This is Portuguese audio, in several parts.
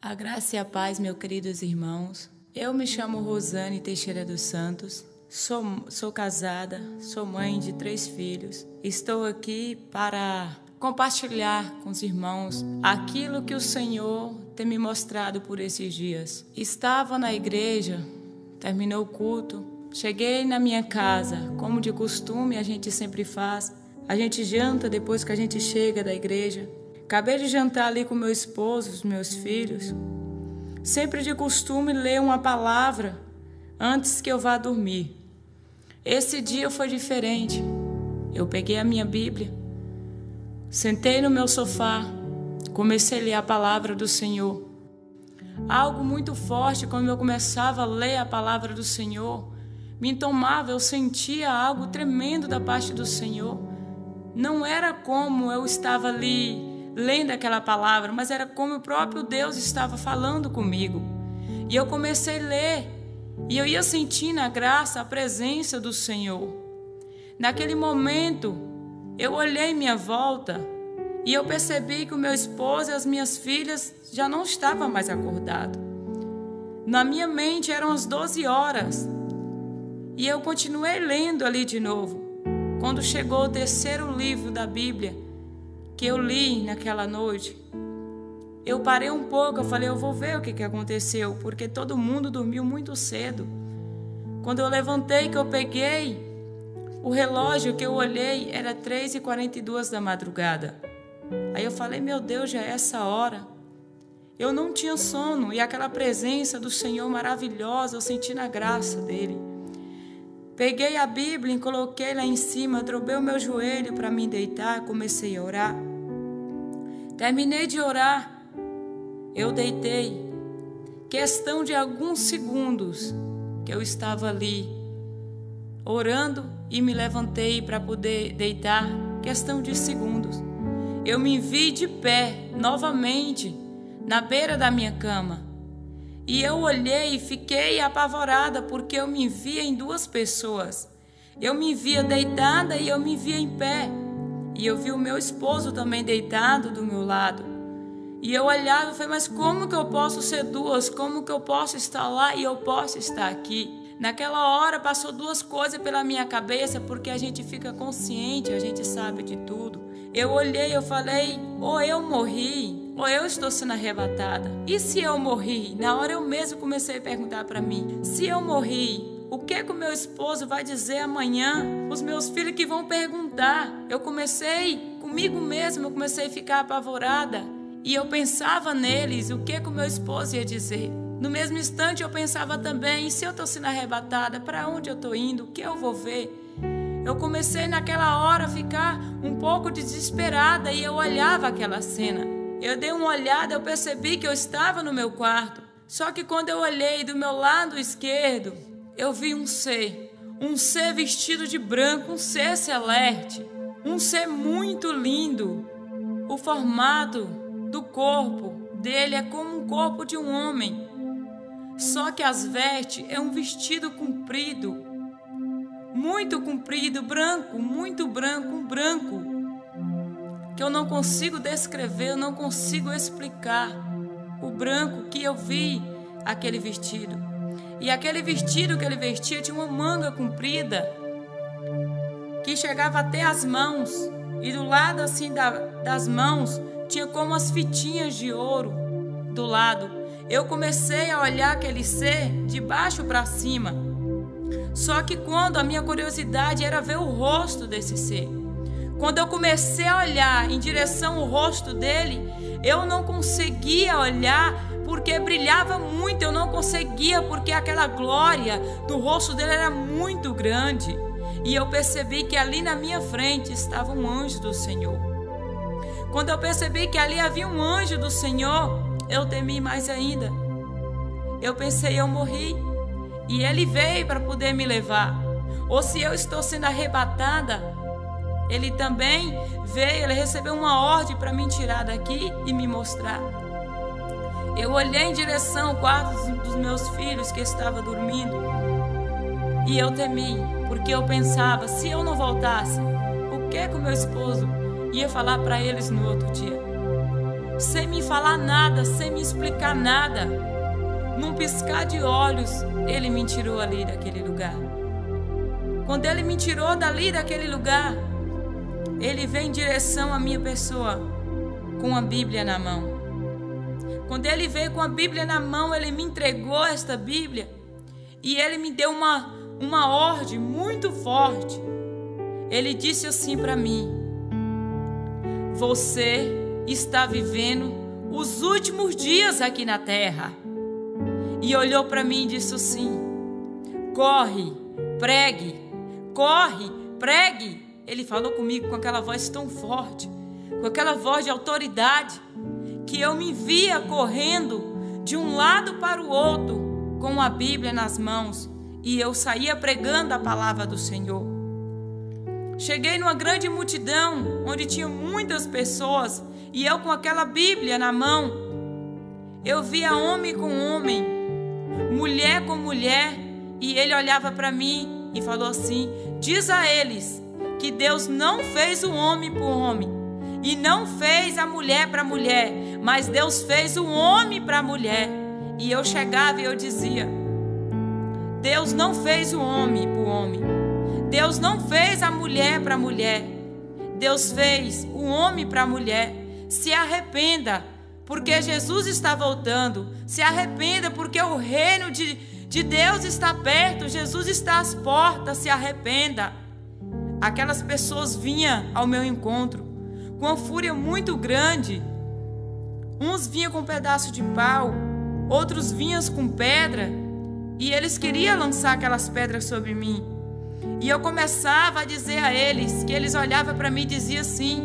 A graça e a paz, meus queridos irmãos. Eu me chamo Rosane Teixeira dos Santos, sou casada, sou mãe de 3 filhos. Estou aqui para compartilhar com os irmãos aquilo que o Senhor tem me mostrado por esses dias. Estava na igreja, terminou o culto, cheguei na minha casa, como de costume a gente sempre faz. A gente janta depois que a gente chega da igreja. Acabei de jantar ali com meu esposo, os meus filhos. Sempre de costume ler uma palavra antes que eu vá dormir. Esse dia foi diferente. Eu peguei a minha Bíblia, sentei no meu sofá, comecei a ler a palavra do Senhor. Algo muito forte, quando eu começava a ler a palavra do Senhor, me tomava, eu sentia algo tremendo da parte do Senhor. Não era como eu estava ali lendo aquela palavra, mas era como o próprio Deus estava falando comigo. E eu comecei a ler, e eu ia sentindo a graça, a presença do Senhor. Naquele momento, eu olhei em minha volta e eu percebi que o meu esposo e as minhas filhas já não estavam mais acordados. Na minha mente eram as 12 horas, e eu continuei lendo ali de novo. Quando chegou o 3º livro da Bíblia, que eu li naquela noite, eu parei um pouco, eu falei, eu vou ver o que aconteceu, porque todo mundo dormiu muito cedo. Quando eu levantei, que eu peguei o relógio, que eu olhei, era 3h42 da madrugada. Aí eu falei, meu Deus, já é essa hora. Eu não tinha sono, e aquela presença do Senhor maravilhosa, eu senti na graça dele. Peguei a Bíblia e coloquei lá em cima, dobrei o meu joelho para me deitar, comecei a orar. Terminei de orar, eu deitei. Questão de alguns segundos que eu estava ali orando e me levantei para poder deitar, questão de segundos. Eu me vi de pé novamente na beira da minha cama. E eu olhei e fiquei apavorada, porque eu me via em 2 pessoas. Eu me via deitada e eu me via em pé. E eu vi o meu esposo também deitado do meu lado. E eu olhava e falei, mas como que eu posso ser 2? Como que eu posso estar lá e eu posso estar aqui? Naquela hora passou 2 coisas pela minha cabeça, porque a gente fica consciente, a gente sabe de tudo. Eu olhei e eu falei, ou eu morri, ou eu estou sendo arrebatada. E se eu morri? Na hora eu mesmo comecei a perguntar para mim, se eu morri, o que o meu esposo vai dizer amanhã? Os meus filhos que vão perguntar. Eu comecei, comigo mesmo, eu comecei a ficar apavorada. E eu pensava neles, o que o meu esposo ia dizer. No mesmo instante eu pensava também, e se eu estou sendo arrebatada, para onde eu estou indo? O que eu vou ver? Eu comecei naquela hora a ficar um pouco desesperada e eu olhava aquela cena. Eu dei uma olhada, eu percebi que eu estava no meu quarto. Só que quando eu olhei do meu lado esquerdo, eu vi um ser vestido de branco, um ser celeste, um ser muito lindo. O formato do corpo dele é como um corpo de um homem. Só que as vestes é um vestido comprido, muito comprido, branco, muito branco, um branco que eu não consigo descrever, eu não consigo explicar o branco que eu vi aquele vestido. E aquele vestido que ele vestia tinha uma manga comprida que chegava até as mãos, e do lado assim das mãos tinha como as fitinhas de ouro do lado. Eu comecei a olhar aquele ser de baixo para cima. Só que quando a minha curiosidade era ver o rosto desse ser, quando eu comecei a olhar em direção ao rosto dele, eu não conseguia olhar porque brilhava muito, eu não conseguia porque aquela glória do rosto dele era muito grande. E eu percebi que ali na minha frente estava um anjo do Senhor. Quando eu percebi que ali havia um anjo do Senhor, eu temi mais ainda. Eu pensei, eu morri. E ele veio para poder me levar. Ou se eu estou sendo arrebatada, ele também veio, ele recebeu uma ordem para me tirar daqui e me mostrar. Eu olhei em direção ao quarto dos meus filhos que estavam dormindo. E eu temi, porque eu pensava, se eu não voltasse, o que o meu esposo ia falar para eles no outro dia? sem me falar nada, sem me explicar nada. Num piscar de olhos, Ele me tirou ali daquele lugar. Quando Ele me tirou dali daquele lugar, Ele veio em direção à minha pessoa, com a Bíblia na mão. Quando Ele veio com a Bíblia na mão, Ele me entregou esta Bíblia e Ele me deu uma ordem muito forte. Ele disse assim para mim: você está vivendo os últimos dias aqui na terra. E olhou para mim e disse assim: corre, pregue, corre, pregue. Ele falou comigo com aquela voz tão forte, com aquela voz de autoridade, que eu me via correndo de um lado para o outro, com a Bíblia nas mãos, e eu saía pregando a palavra do Senhor. Cheguei numa grande multidão, onde tinha muitas pessoas, e eu com aquela Bíblia na mão, eu via homem com homem, mulher com mulher, e ele olhava para mim e falou assim: diz a eles que Deus não fez o homem para o homem, e não fez a mulher para a mulher, mas Deus fez o homem para a mulher. E eu chegava e eu dizia: Deus não fez o homem para o homem, Deus não fez a mulher para a mulher, Deus fez o homem para a mulher. Se arrependa, porque Jesus está voltando. Se arrependa, porque o reino de Deus está perto, Jesus está às portas. Se arrependa. Aquelas pessoas vinham ao meu encontro com uma fúria muito grande. Uns vinham com um pedaço de pau, outros vinham com pedra, e eles queriam lançar aquelas pedras sobre mim. E eu começava a dizer a eles, que eles olhavam para mim e diziam assim: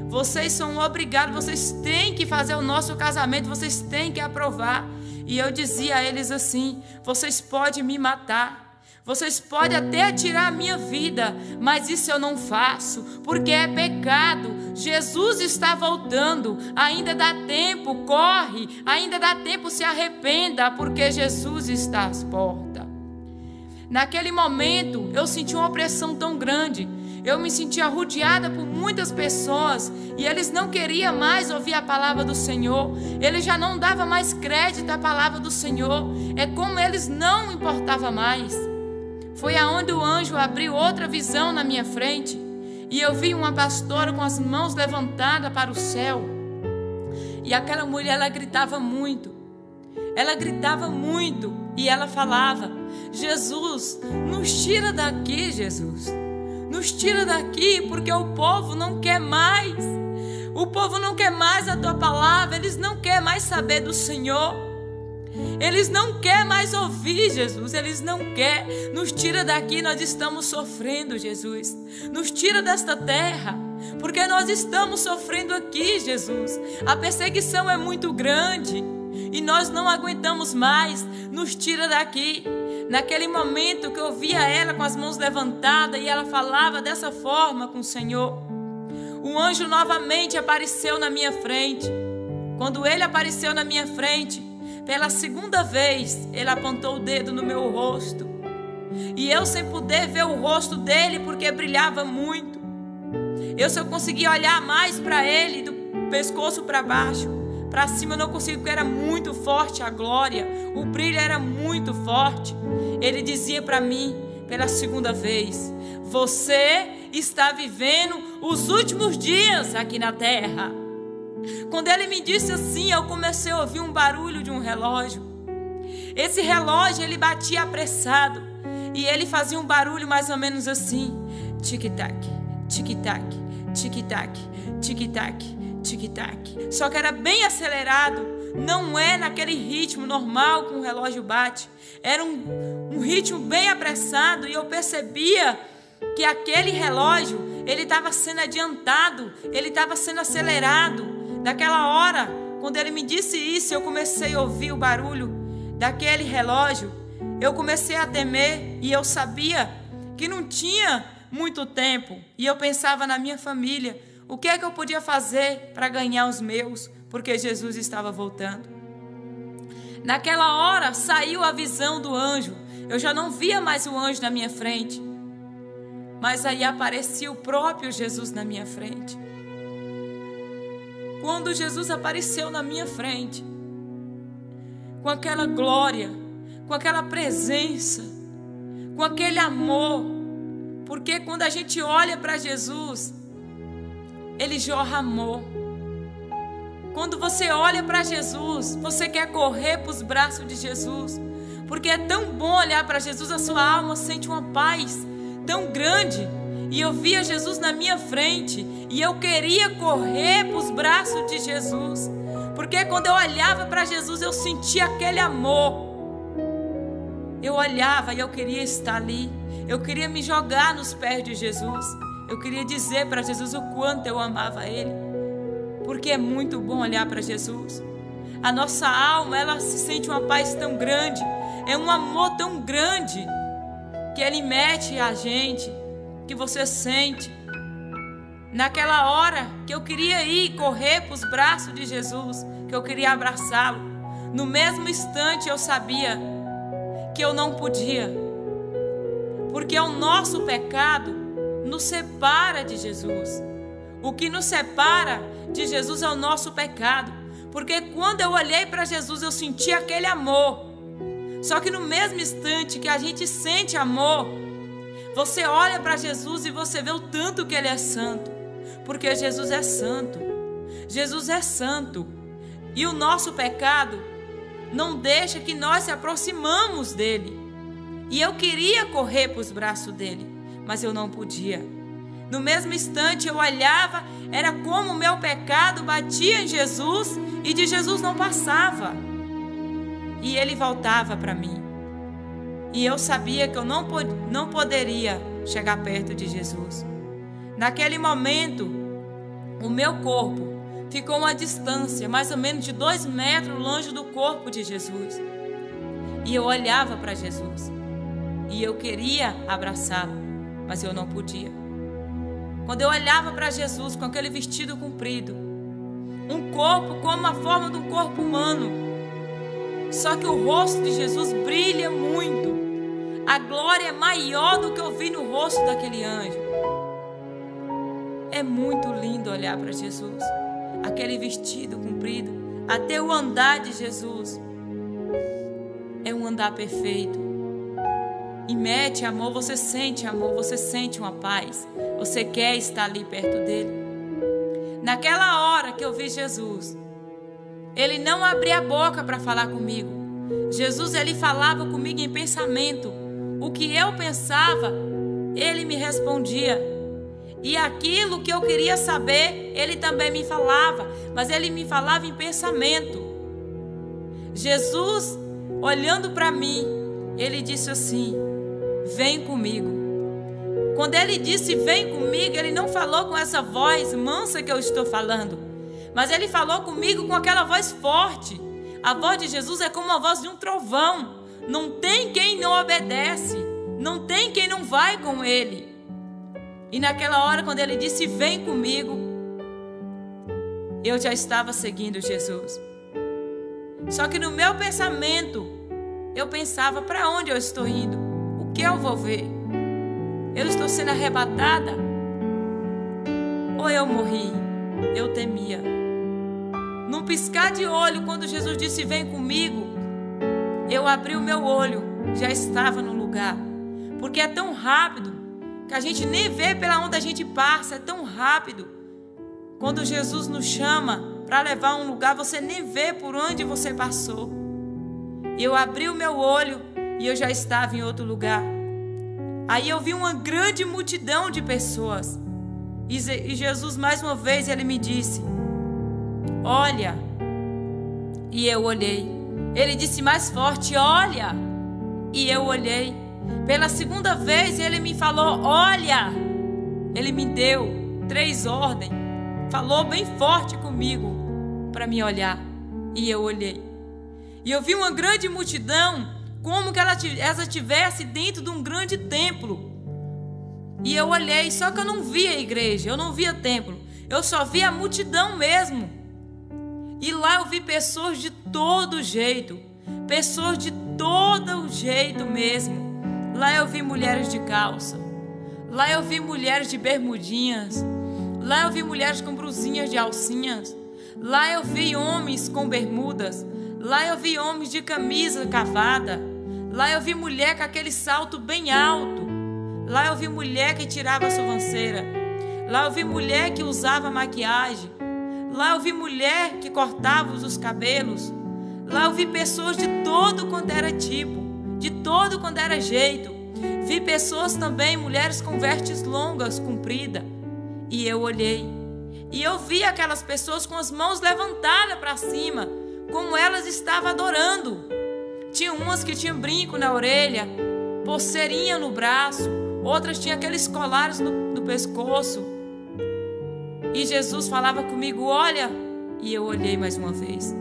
vocês são obrigados, vocês têm que fazer o nosso casamento, vocês têm que aprovar. E eu dizia a eles assim: vocês podem me matar, vocês podem até tirar a minha vida, mas isso eu não faço, porque é pecado. Jesus está voltando, ainda dá tempo, corre, ainda dá tempo, se arrependa, porque Jesus está às portas. Naquele momento eu senti uma opressão tão grande, eu me sentia rodeada por muitas pessoas, e eles não queriam mais ouvir a palavra do Senhor, eles já não davam mais crédito à palavra do Senhor, é como eles não importavam mais. Foi aonde o anjo abriu outra visão na minha frente, e eu vi uma pastora com as mãos levantadas para o céu, e aquela mulher, ela gritava muito, e ela falava: Jesus, nos tira daqui, Jesus, nos tira daqui, porque o povo não quer mais, o povo não quer mais a tua palavra, eles não querem mais saber do Senhor, eles não querem mais ouvir, Jesus, eles não querem. Nos tira daqui, nós estamos sofrendo, Jesus, nos tira desta terra, porque nós estamos sofrendo aqui, Jesus, a perseguição é muito grande e nós não aguentamos mais, nos tira daqui. Naquele momento que eu via ela com as mãos levantadas e ela falava dessa forma com o Senhor, o anjo novamente apareceu na minha frente. Quando ele apareceu na minha frente, pela segunda vez, ele apontou o dedo no meu rosto, e eu, sem poder ver o rosto dele porque brilhava muito, eu só conseguia olhar mais para ele, do pescoço para baixo. Para cima eu não consigo, porque era muito forte a glória, o brilho era muito forte. Ele dizia para mim pela segunda vez: você está vivendo os últimos dias aqui na terra. Quando ele me disse assim, eu comecei a ouvir um barulho de um relógio. Esse relógio, ele batia apressado, e ele fazia um barulho mais ou menos assim: tic-tac, tic-tac, tic-tac, tic-tac, tic-tac. Só que era bem acelerado, não é naquele ritmo normal que um relógio bate, era um ritmo bem apressado, e eu percebia que aquele relógio, ele estava sendo adiantado, ele estava sendo acelerado. Naquela hora, quando ele me disse isso, eu comecei a ouvir o barulho daquele relógio, eu comecei a temer, e eu sabia que não tinha muito tempo, e eu pensava na minha família, o que é que eu podia fazer para ganhar os meus, porque Jesus estava voltando. Naquela hora saiu a visão do anjo, eu já não via mais o anjo na minha frente, mas aí aparecia o próprio Jesus na minha frente. quando Jesus apareceu na minha frente, com aquela glória, com aquela presença, com aquele amor, porque quando a gente olha para Jesus, Ele jorra amor. Quando você olha para Jesus, você quer correr para os braços de Jesus, porque é tão bom olhar para Jesus, a sua alma sente uma paz tão grande. E eu via Jesus na minha frente e eu queria correr para os braços de Jesus, porque quando eu olhava para Jesus eu sentia aquele amor. Eu olhava e eu queria estar ali, eu queria me jogar nos pés de Jesus, eu queria dizer para Jesus o quanto eu amava Ele, porque é muito bom olhar para Jesus. A nossa alma, ela se sente uma paz tão grande, é um amor tão grande que Ele mete a gente, que você sente. Naquela hora que eu queria ir correr para os braços de Jesus, que eu queria abraçá-lo, no mesmo instante eu sabia que eu não podia, porque o nosso pecado nos separa de Jesus. O que nos separa de Jesus é o nosso pecado, porque quando eu olhei para Jesus eu senti aquele amor. Só que no mesmo instante que a gente sente amor, você olha para Jesus e você vê o tanto que Ele é santo, porque Jesus é santo. Jesus é santo. E o nosso pecado não deixa que nós se aproximamos dEle. E eu queria correr para os braços dEle, mas eu não podia. No mesmo instante eu olhava, era como o meu pecado batia em Jesus e de Jesus não passava. E Ele voltava para mim. E eu sabia que eu não poderia chegar perto de Jesus. Naquele momento, o meu corpo ficou uma distância, mais ou menos de 2 metros longe do corpo de Jesus. E eu olhava para Jesus. E eu queria abraçá-lo, mas eu não podia. Quando eu olhava para Jesus com aquele vestido comprido, um corpo como a forma de um corpo humano, só que o rosto de Jesus brilha muito. A glória é maior do que eu vi no rosto daquele anjo. É muito lindo olhar para Jesus. Aquele vestido comprido, até o andar de Jesus é um andar perfeito. E mete amor, você sente uma paz. Você quer estar ali perto dele. Naquela hora que eu vi Jesus, Ele não abria a boca para falar comigo. Jesus, Ele falava comigo em pensamento. O que eu pensava, Ele me respondia. E aquilo que eu queria saber, Ele também me falava. Mas Ele me falava em pensamento. Jesus, olhando para mim, Ele disse assim: vem comigo. Quando Ele disse vem comigo, Ele não falou com essa voz mansa que eu estou falando, mas Ele falou comigo com aquela voz forte. A voz de Jesus é como a voz de um trovão. Não tem quem não obedece, não tem quem não vai com Ele. E naquela hora, quando Ele disse vem comigo, eu já estava seguindo Jesus. Só que no meu pensamento, eu pensava: para onde eu estou indo? O que eu vou ver? Eu estou sendo arrebatada? Ou eu morri? Eu temia. Num piscar de olho, quando Jesus disse vem comigo, eu abri o meu olho, já estava no lugar. Porque é tão rápido que a gente nem vê pela onde a gente passa. É tão rápido. Quando Jesus nos chama para levar a um lugar, você nem vê por onde você passou. Eu abri o meu olho e eu já estava em outro lugar. Aí eu vi uma grande multidão de pessoas. E Jesus, mais uma vez, Ele me disse: olha. E eu olhei. Ele disse mais forte: olha. E eu olhei. Pela segunda vez Ele me falou: olha. Ele me deu 3 ordens. Falou bem forte comigo para me olhar. E eu olhei. E eu vi uma grande multidão, como que ela estivesse dentro de um grande templo. E eu olhei, só que eu não via a igreja, eu não via templo, eu só via a multidão mesmo. E lá eu vi pessoas de todo jeito, pessoas de todo jeito mesmo. Lá eu vi mulheres de calça, lá eu vi mulheres de bermudinhas, lá eu vi mulheres com brusinhas de alcinhas, Lá eu vi homens com bermudas. Lá eu vi homens de camisa cavada. Lá eu vi mulher com aquele salto bem alto. Lá eu vi mulher que tirava a sobrancelha. Lá eu vi mulher que usava maquiagem. Lá eu vi mulher que cortava os cabelos. Lá eu vi pessoas de todo quanto era tipo, de todo quanto era jeito. Vi pessoas também, mulheres com vestes longas, compridas. E eu olhei. E eu vi aquelas pessoas com as mãos levantadas para cima, como elas estavam adorando. Tinha umas que tinham brinco na orelha, pulseirinha no braço, outras tinham aqueles colares no pescoço. E Jesus falava comigo, olha, e eu olhei mais uma vez.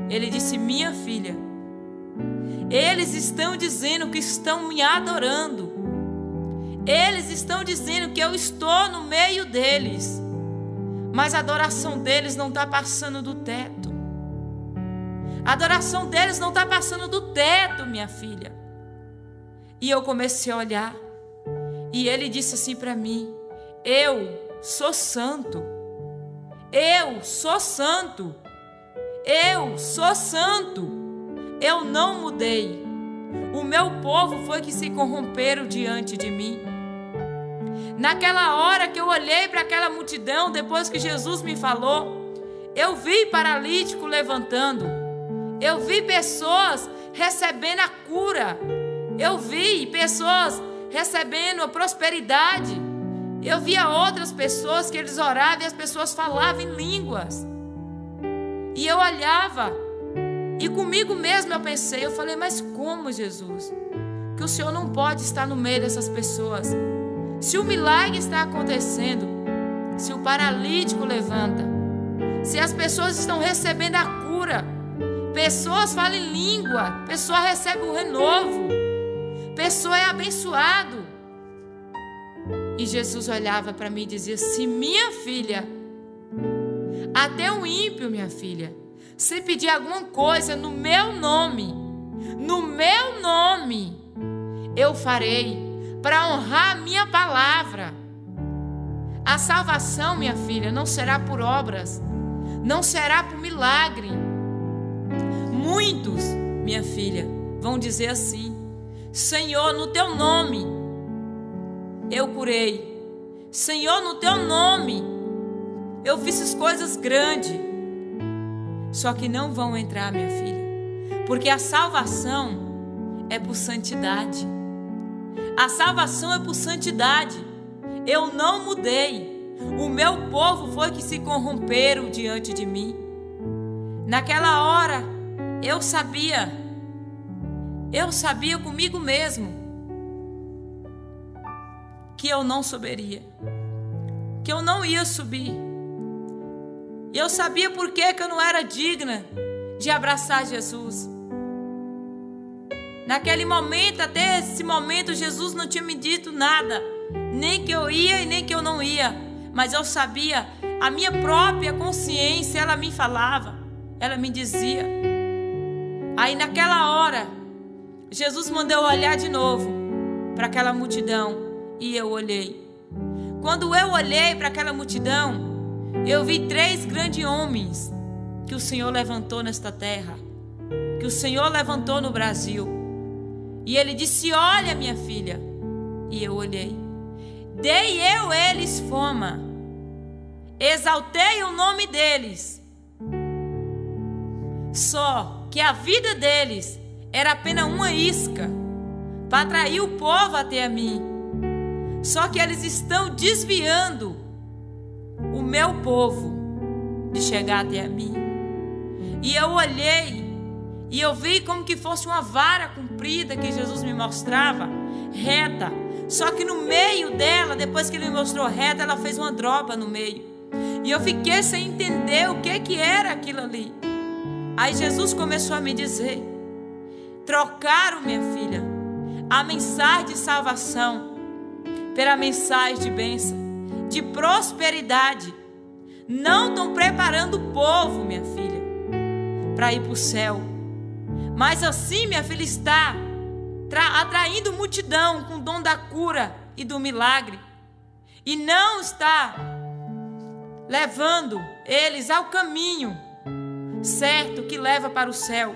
Ele disse, minha filha, eles estão dizendo que estão me adorando. Eles estão dizendo que eu estou no meio deles. Mas a adoração deles não está passando do teto. A adoração deles não está passando do teto, minha filha. E eu comecei a olhar. E ele disse assim para mim, eu sou santo. Eu sou santo. Eu sou santo. Eu não mudei. O meu povo foi que se corromperam diante de mim. Naquela hora que eu olhei para aquela multidão, depois que Jesus me falou, eu vi paralítico levantando. Eu vi pessoas recebendo a cura. Eu vi pessoas recebendo a prosperidade. Eu via outras pessoas que eles oravam e as pessoas falavam em línguas. E eu olhava. E comigo mesmo eu pensei, eu falei, mas como, Jesus? Que o Senhor não pode estar no meio dessas pessoas. Se o milagre está acontecendo, se o paralítico levanta, se as pessoas estão recebendo a cura, pessoas falam em língua, pessoa recebe o renovo, pessoa é abençoado. E Jesus olhava para mim e dizia assim, minha filha, até o ímpio, minha filha, se pedir alguma coisa no meu nome, eu farei, para honrar a minha palavra. A salvação, minha filha, não será por obras, não será por milagre. Muitos, minha filha, vão dizer assim, Senhor, no teu nome eu curei. Senhor, no teu nome eu fiz as coisas grandes. Só que não vão entrar, minha filha, porque a salvação é por santidade. A salvação é por santidade. Eu não mudei. O meu povo foi que se corromperam diante de mim. Naquela hora, eu sabia comigo mesmo que eu não subiria, que eu não ia subir. E eu sabia por que eu não era digna de abraçar Jesus. Naquele momento, até esse momento, Jesus não tinha me dito nada, nem que eu ia e nem que eu não ia, mas eu sabia, a minha própria consciência, ela me falava, ela me dizia. Aí naquela hora, Jesus mandou eu olhar de novo para aquela multidão e eu olhei. Quando eu olhei para aquela multidão, eu vi 3 grandes homens que o Senhor levantou nesta terra, que o Senhor levantou no Brasil. E ele disse, olha, minha filha. E eu olhei. Dei eu eles fama. Exaltei o nome deles. Só que a vida deles era apenas uma isca para atrair o povo até a mim. Só que eles estão desviando o meu povo de chegar até a mim. E eu olhei e eu vi como que fosse uma vara comprida que Jesus me mostrava, reta. Só que no meio dela, depois que ele me mostrou reta, ela fez uma droga no meio. E eu fiquei sem entender o que era aquilo ali. Aí Jesus começou a me dizer, trocaram, minha filha, a mensagem de salvação pela mensagem de bênção, de prosperidade. Não estão preparando o povo, minha filha, para ir para o céu. Mas assim, minha filha, está atraindo multidão com o dom da cura e do milagre. E não está levando eles ao caminho certo que leva para o céu.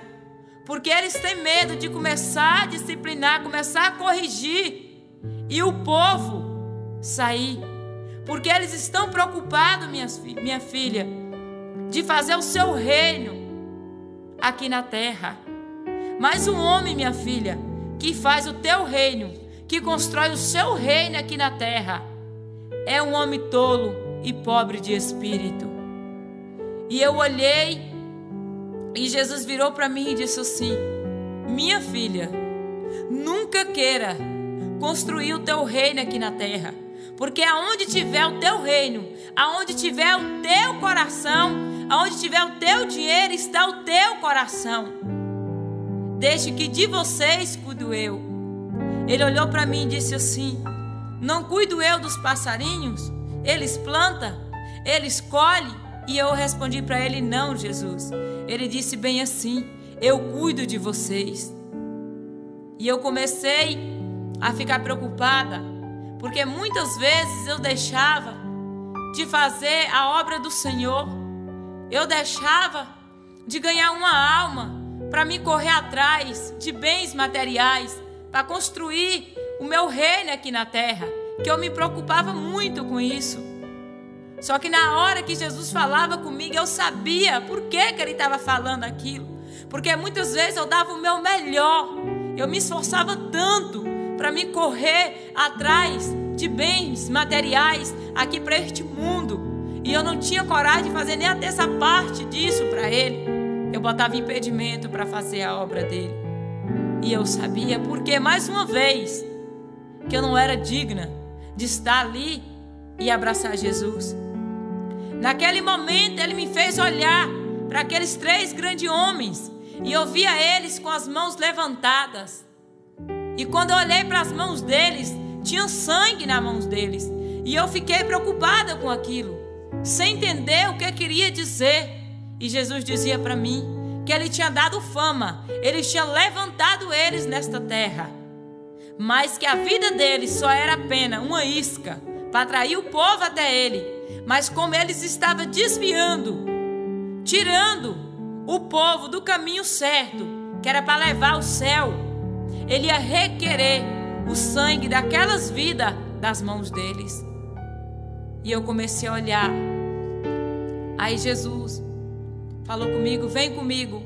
Porque eles têm medo de começar a disciplinar, começar a corrigir e o povo sair. Porque eles estão preocupados, minha filha, de fazer o seu reino aqui na terra. Mas o homem, minha filha, que faz o teu reino, que constrói o seu reino aqui na terra, é um homem tolo e pobre de espírito. E eu olhei e Jesus virou para mim e disse assim: minha filha, nunca queira construir o teu reino aqui na terra, porque aonde tiver o teu reino, aonde tiver o teu coração, aonde tiver o teu dinheiro, está o teu coração. Deixe que de vocês cuido eu. Ele olhou para mim e disse assim: não cuido eu dos passarinhos? Eles plantam, eles colhem. E eu respondi para ele: não, Jesus. Ele disse bem assim: eu cuido de vocês. E eu comecei a ficar preocupada, porque muitas vezes eu deixava de fazer a obra do Senhor. Eu deixava de ganhar uma alma para me correr atrás de bens materiais, para construir o meu reino aqui na terra, que eu me preocupava muito com isso. Só que na hora que Jesus falava comigo, eu sabia por que ele estava falando aquilo. Porque muitas vezes eu dava o meu melhor, eu me esforçava tanto para me correr atrás de bens materiais aqui para este mundo, e eu não tinha coragem de fazer nem a terça parte disso para ele. Eu botava impedimento para fazer a obra dele. E eu sabia, porque mais uma vez, que eu não era digna de estar ali e abraçar Jesus. Naquele momento ele me fez olhar para aqueles 3 grandes homens, e eu via eles com as mãos levantadas. E quando eu olhei para as mãos deles, tinha sangue nas mãos deles. E eu fiquei preocupada com aquilo, sem entender o que queria dizer. E Jesus dizia para mim que ele tinha dado fama, ele tinha levantado eles nesta terra, mas que a vida deles só era apenas uma isca para atrair o povo até ele. Mas como eles estavam desviando, tirando o povo do caminho certo, que era para levar ao céu, ele ia requerer o sangue daquelas vidas das mãos deles. E eu comecei a olhar. Aí Jesus falou comigo: vem comigo.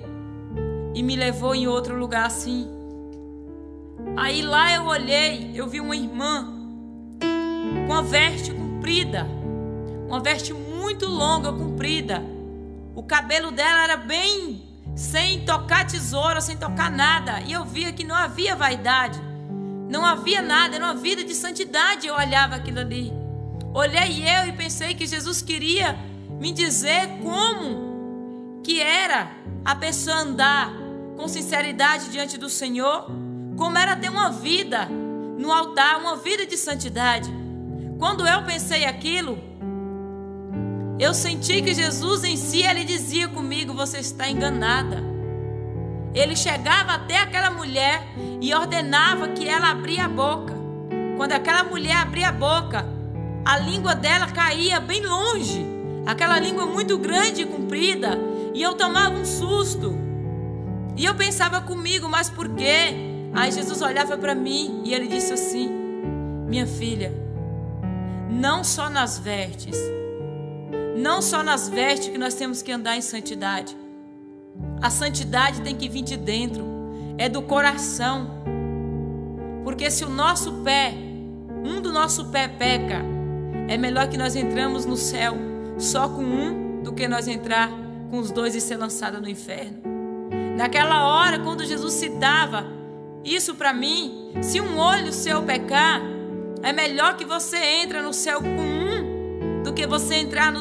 E me levou em outro lugar assim. Aí lá eu olhei, eu vi uma irmã com uma veste comprida, uma veste muito longa, comprida. O cabelo dela era bem, sem tocar tesoura, sem tocar nada. E eu via que não havia vaidade, não havia nada, era uma vida de santidade. Eu olhava aquilo ali. Olhei eu e pensei que Jesus queria me dizer como que era a pessoa andar com sinceridade diante do Senhor, como era ter uma vida no altar, uma vida de santidade. Quando eu pensei aquilo, eu senti que Jesus em si, ele dizia comigo: você está enganada. Ele chegava até aquela mulher e ordenava que ela abria a boca. Quando aquela mulher abria a boca, a língua dela caía bem longe, aquela língua muito grande e comprida, e eu tomava um susto. E eu pensava comigo: mas por quê? Aí Jesus olhava para mim e ele disse assim: minha filha, não só nas vestes que nós temos que andar em santidade. A santidade tem que vir de dentro, é do coração. Porque se o nosso pé, um do nosso pé peca, é melhor que nós entramos no céu só com um do que nós entrar com os 2 e ser lançado no inferno. Naquela hora, quando Jesus citava isso para mim, se um olho seu pecar, é melhor que você entre no céu com um do que você entrar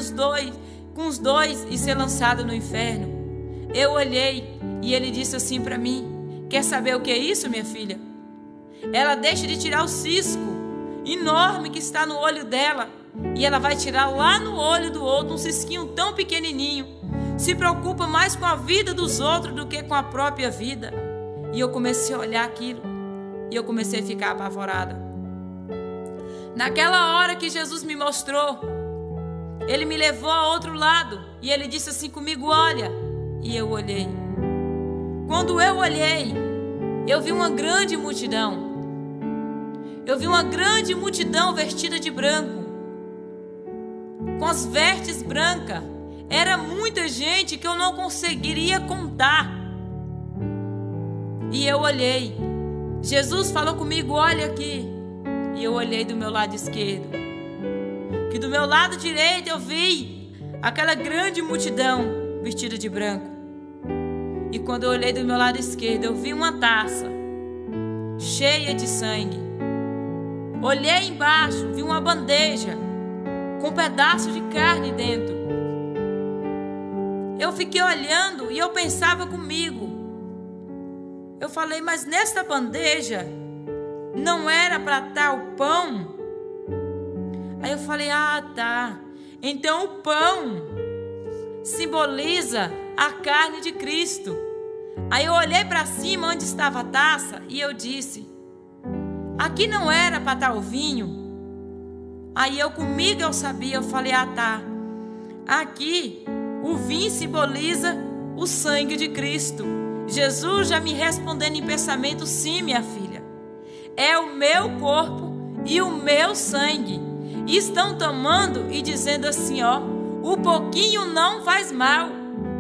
com os 2 e ser lançado no inferno. Eu olhei e ele disse assim para mim: quer saber o que é isso, minha filha? Ela deixa de tirar o cisco enorme que está no olho dela, e ela vai tirar lá no olho do outro um cisquinho tão pequenininho. Se preocupa mais com a vida dos outros do que com a própria vida. E eu comecei a olhar aquilo e eu comecei a ficar apavorada. Naquela hora que Jesus me mostrou, ele me levou a outro lado e ele disse assim comigo: olha. E eu olhei. Quando eu olhei, eu vi uma grande multidão. Eu vi uma grande multidão vestida de branco, com as vestes brancas. Era muita gente que eu não conseguiria contar. E eu olhei. Jesus falou comigo, olha aqui. E eu olhei do meu lado esquerdo. Que do meu lado direito eu vi aquela grande multidão vestida de branco. E quando eu olhei do meu lado esquerdo, eu vi uma taça cheia de sangue. Olhei embaixo, vi uma bandeja com um pedaço de carne dentro. Eu fiquei olhando e eu pensava comigo. Eu falei, mas nesta bandeja não era para estar o pão? Aí eu falei, ah, tá. Então o pão simboliza a carne de Cristo. Aí eu olhei para cima onde estava a taça e eu disse, aqui não era para estar o vinho? Aí comigo eu sabia, eu falei, ah, tá. Aqui o vinho simboliza o sangue de Cristo. Jesus já me respondendo em pensamento, sim, minha filha. É o meu corpo e o meu sangue. E estão tomando e dizendo assim, ó, o pouquinho não faz mal.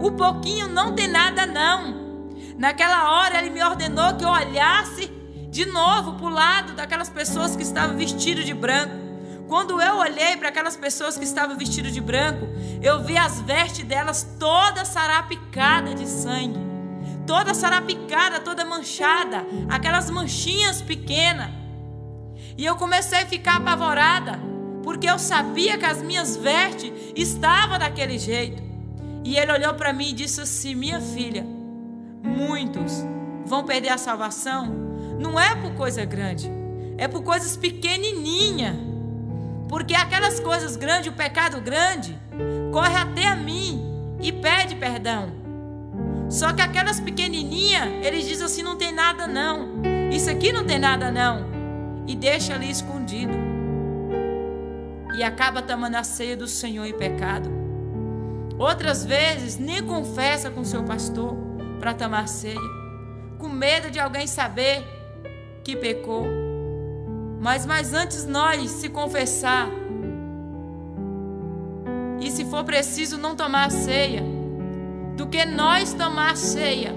O pouquinho não tem nada não. Naquela hora ele me ordenou que eu olhasse de novo para o lado daquelas pessoas que estavam vestidas de branco. Quando eu olhei para aquelas pessoas que estavam vestidas de branco, eu vi as vestes delas toda sarapicada de sangue. Toda sarapicada, toda manchada. Aquelas manchinhas pequenas. E eu comecei a ficar apavorada, porque eu sabia que as minhas vestes estavam daquele jeito. E ele olhou para mim e disse assim, minha filha, muitos vão perder a salvação. Não é por coisa grande, é por coisas pequenininhas. Porque aquelas coisas grandes, o pecado grande, corre até a mim e pede perdão. Só que aquelas pequenininhas, eles dizem assim, não tem nada não. Isso aqui não tem nada não. E deixa ali escondido. E acaba tomando a ceia do Senhor em pecado. Outras vezes, nem confessa com seu pastor para tomar ceia. Com medo de alguém saber que pecou. Mas antes nós se confessar e se for preciso não tomar a ceia, do que nós tomar a ceia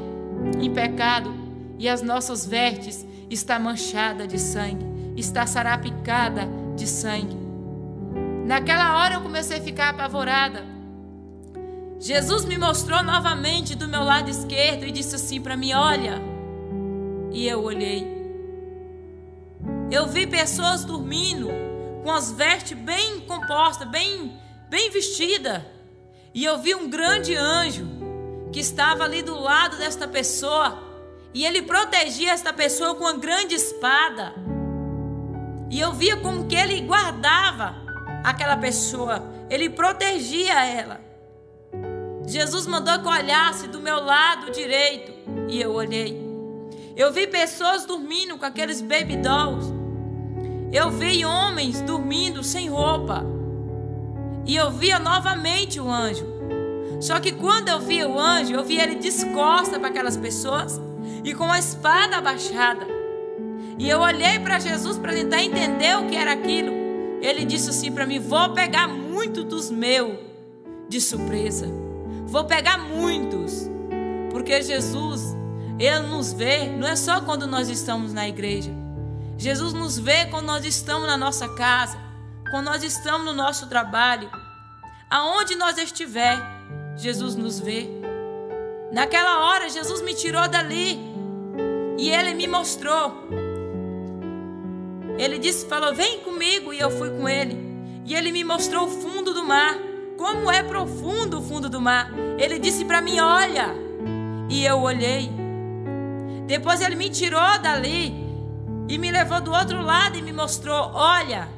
em pecado e as nossas vestes está manchada de sangue, está sarapicada de sangue. Naquela hora eu comecei a ficar apavorada. Jesus me mostrou novamente do meu lado esquerdo e disse assim para mim, olha. E eu olhei. Eu vi pessoas dormindo com as vestes bem compostas, bem vestidas. E eu vi um grande anjo que estava ali do lado desta pessoa. E ele protegia esta pessoa com uma grande espada. E eu via como que ele guardava aquela pessoa. Ele protegia ela. Jesus mandou que eu olhasse do meu lado direito. E eu olhei. Eu vi pessoas dormindo com aqueles baby dolls. Eu vi homens dormindo sem roupa. E eu via novamente o anjo. Só que quando eu via o anjo, eu via ele descosta para aquelas pessoas e com a espada abaixada. E eu olhei para Jesus para tentar entender o que era aquilo. Ele disse assim para mim, vou pegar muito dos meus de surpresa. Vou pegar muitos. Porque Jesus, ele nos vê, não é só quando nós estamos na igreja. Jesus nos vê quando nós estamos na nossa casa, quando nós estamos no nosso trabalho. Aonde nós estiver, Jesus nos vê. Naquela hora, Jesus me tirou dali e ele me mostrou. Ele disse, falou, vem comigo, e eu fui com ele. E ele me mostrou o fundo do mar, como é profundo o fundo do mar. Ele disse para mim, olha, e eu olhei. Depois ele me tirou dali e me levou do outro lado e me mostrou, olha.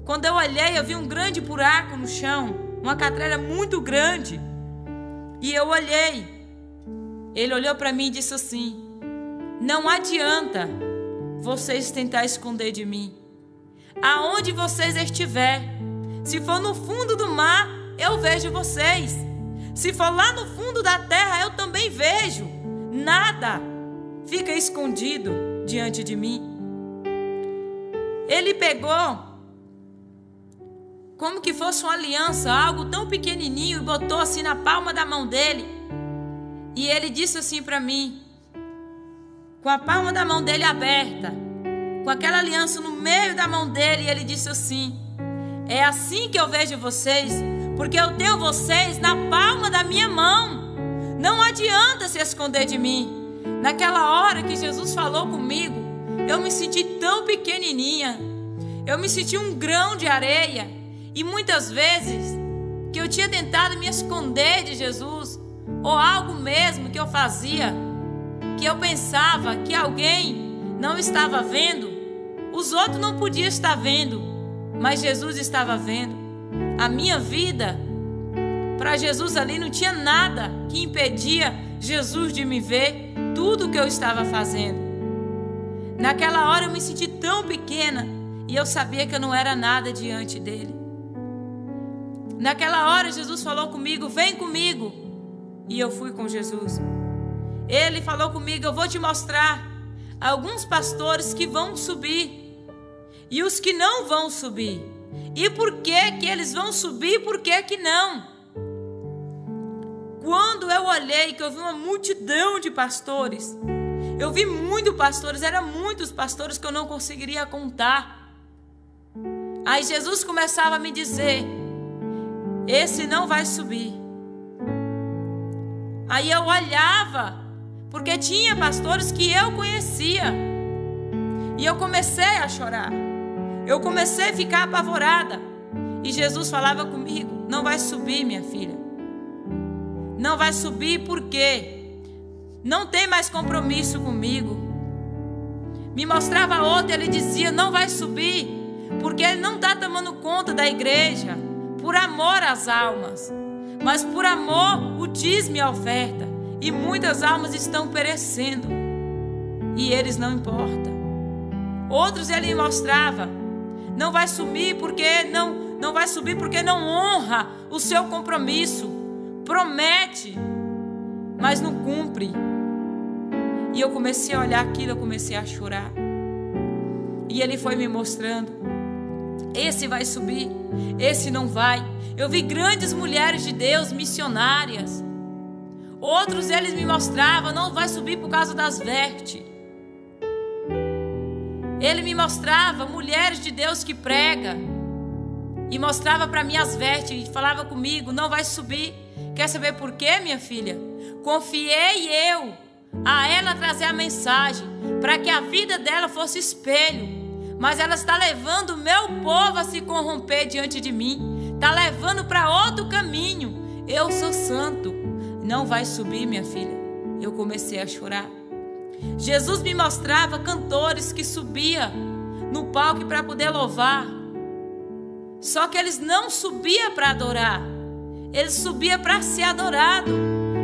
Quando eu olhei, eu vi um grande buraco no chão, uma catrela muito grande. E eu olhei. Ele olhou para mim e disse assim, não adianta vocês tentar esconder de mim. Aonde vocês estiverem, se for no fundo do mar, eu vejo vocês. Se for lá no fundo da terra, eu também vejo. Nada fica escondido diante de mim. Ele pegou como que fosse uma aliança, algo tão pequenininho, e botou assim na palma da mão dele. E ele disse assim para mim, com a palma da mão dele aberta, com aquela aliança no meio da mão dele, e ele disse assim: é assim que eu vejo vocês, porque eu tenho vocês na palma da minha mão. Não adianta se esconder de mim. Naquela hora que Jesus falou comigo, eu me senti tão pequenininha. Eu me senti um grão de areia. E muitas vezes que eu tinha tentado me esconder de Jesus, ou algo mesmo que eu fazia, que eu pensava que alguém não estava vendo, os outros não podiam estar vendo, mas Jesus estava vendo. A minha vida, para Jesus ali não tinha nada que impedia Jesus de me ver tudo o que eu estava fazendo. Naquela hora eu me senti tão pequena e eu sabia que eu não era nada diante dele. Naquela hora Jesus falou comigo: vem comigo. E eu fui com Jesus. Ele falou comigo: eu vou te mostrar alguns pastores que vão subir e os que não vão subir. E por que que eles vão subir e por que que não? Quando eu olhei, que eu vi uma multidão de pastores, eu vi muitos pastores, eram muitos pastores que eu não conseguiria contar. Aí Jesus começava a me dizer: esse não vai subir. Aí eu olhava, porque tinha pastores que eu conhecia, e eu comecei a chorar. Eu comecei a ficar apavorada. E Jesus falava comigo: não vai subir, minha filha. Não vai subir porque não tem mais compromisso comigo. Me mostrava outro, ele dizia: não vai subir porque ele não está tomando conta da igreja por amor às almas, mas por amor o dízimo e a oferta. E muitas almas estão perecendo e eles não importam. Outros ele me mostrava: não vai subir porque não vai subir porque não honra o seu compromisso. Promete, mas não cumpre. E eu comecei a olhar aquilo, eu comecei a chorar. E ele foi me mostrando: esse vai subir, esse não vai. Eu vi grandes mulheres de Deus, missionárias. Outros eles me mostravam: não vai subir por causa das vestes. Ele me mostrava mulheres de Deus que pregam, e mostrava para mim as vestes, e falava comigo: não vai subir. Quer saber por quê, minha filha? Confiei eu a ela trazer a mensagem, para que a vida dela fosse espelho. Mas ela está levando o meu povo a se corromper diante de mim. Está levando para outro caminho. Eu sou santo. Não vai subir, minha filha. Eu comecei a chorar. Jesus me mostrava cantores que subiam no palco para poder louvar. Só que eles não subiam para adorar. Eles subiam para ser adorado.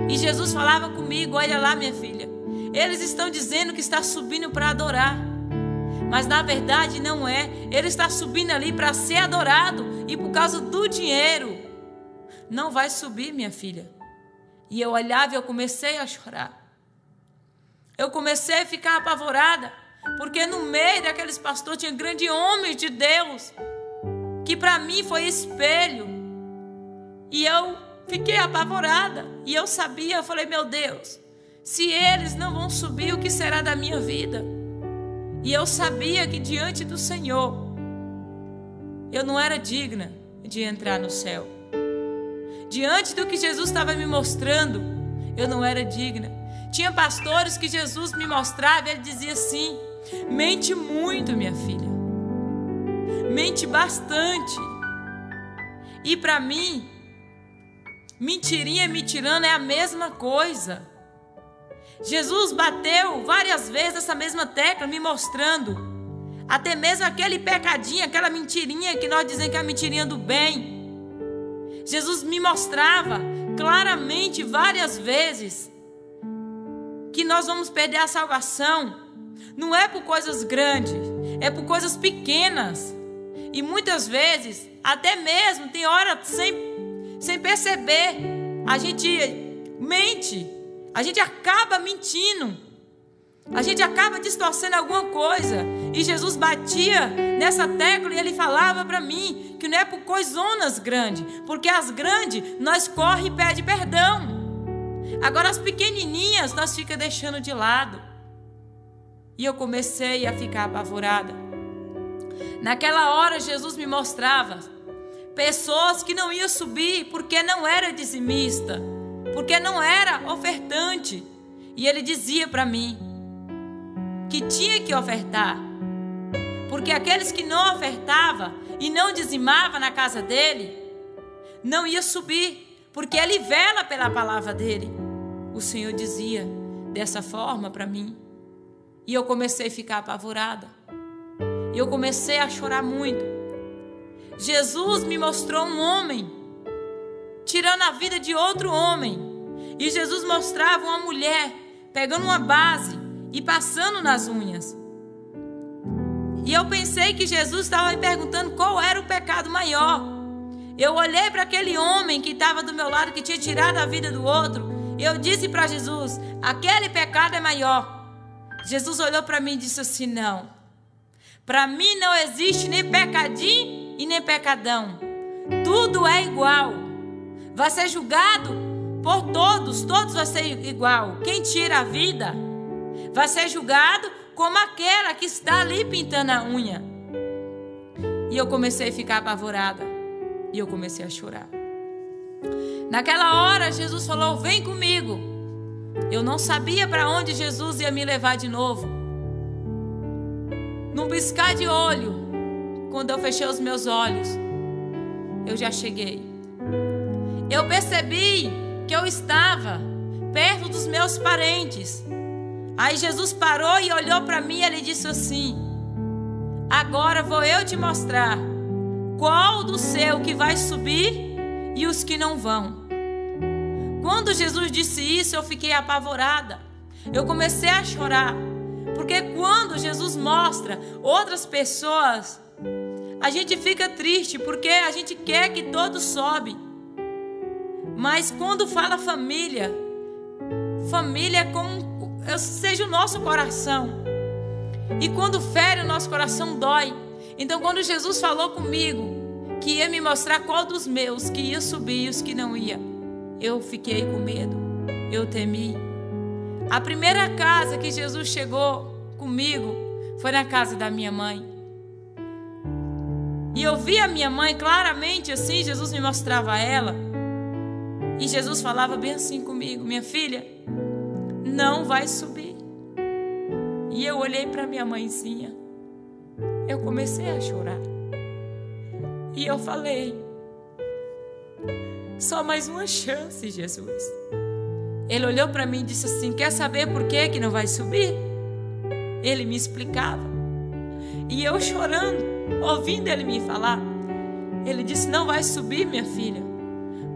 E Jesus falava comigo: olha lá, minha filha, eles estão dizendo que está subindo para adorar, mas na verdade não é. Ele está subindo ali para ser adorado, e por causa do dinheiro não vai subir, minha filha. E eu olhava e eu comecei a chorar. Eu comecei a ficar apavorada, porque no meio daqueles pastores tinha grandes homens de Deus, que para mim foi espelho. E eu fiquei apavorada. E eu sabia, eu falei: meu Deus, se eles não vão subir, o que será da minha vida? E eu sabia que diante do Senhor eu não era digna de entrar no céu. Diante do que Jesus estava me mostrando, eu não era digna. Tinha pastores que Jesus me mostrava e ele dizia assim: mente muito, minha filha, mente bastante. E para mim, mentirinha e mentirando é a mesma coisa. Jesus bateu várias vezes essa mesma tecla, me mostrando até mesmo aquele pecadinho, aquela mentirinha que nós dizemos que é a mentirinha do bem. Jesus me mostrava claramente várias vezes que nós vamos perder a salvação. Não é por coisas grandes, é por coisas pequenas. E muitas vezes, até mesmo, tem hora sem perceber, a gente mente, a gente acaba mentindo, a gente acaba distorcendo alguma coisa. E Jesus batia nessa tecla e ele falava para mim que não é por coisonas grandes, porque as grandes nós corre e pede perdão. Agora as pequenininhas nós fica deixando de lado. E eu comecei a ficar apavorada. Naquela hora Jesus me mostrava pessoas que não iam subir porque não era dizimista, porque não era ofertante. E ele dizia para mim que tinha que ofertar, porque aqueles que não ofertavam e não dizimavam na casa dele, não ia subir, porque ele vela pela palavra dele. O Senhor dizia dessa forma para mim. E eu comecei a ficar apavorada. E eu comecei a chorar muito. Jesus me mostrou um homem tirando a vida de outro homem. E Jesus mostrava uma mulher pegando uma base e passando nas unhas. E eu pensei que Jesus estava me perguntando qual era o pecado maior. Eu olhei para aquele homem que estava do meu lado, que tinha tirado a vida do outro. E eu disse para Jesus, aquele pecado é maior. Jesus olhou para mim e disse assim, não. Para mim não existe nem pecadinho e nem pecadão. Tudo é igual. Vai ser julgado por todos. Todos vai ser igual. Quem tira a vida vai ser julgado como aquela que está ali pintando a unha. E eu comecei a ficar apavorada. E eu comecei a chorar. Naquela hora Jesus falou, vem comigo. Eu não sabia para onde Jesus ia me levar de novo. Num piscar de olho, quando eu fechei os meus olhos, eu já cheguei. Eu percebi que eu estava perto dos meus parentes. Aí Jesus parou e olhou para mim e ele disse assim, agora vou eu te mostrar qual do seu que vai subir e os que não vão. Quando Jesus disse isso, eu fiquei apavorada. Eu comecei a chorar. Porque quando Jesus mostra outras pessoas, a gente fica triste, porque a gente quer que todos sobem. Mas quando fala família, família é como seja o nosso coração. E quando fere o nosso coração, dói. Então quando Jesus falou comigo que ia me mostrar qual dos meus que ia subir e os que não ia, eu fiquei com medo, eu temi. A primeira casa que Jesus chegou comigo foi na casa da minha mãe. E eu vi a minha mãe claramente assim, Jesus me mostrava ela. E Jesus falava bem assim comigo, minha filha, não vai subir. E eu olhei para minha mãezinha, eu comecei a chorar. E eu falei, só mais uma chance, Jesus. Ele olhou para mim e disse assim, quer saber por que não vai subir? Ele me explicava. E eu chorando, ouvindo ele me falar. Ele disse, não vai subir, minha filha,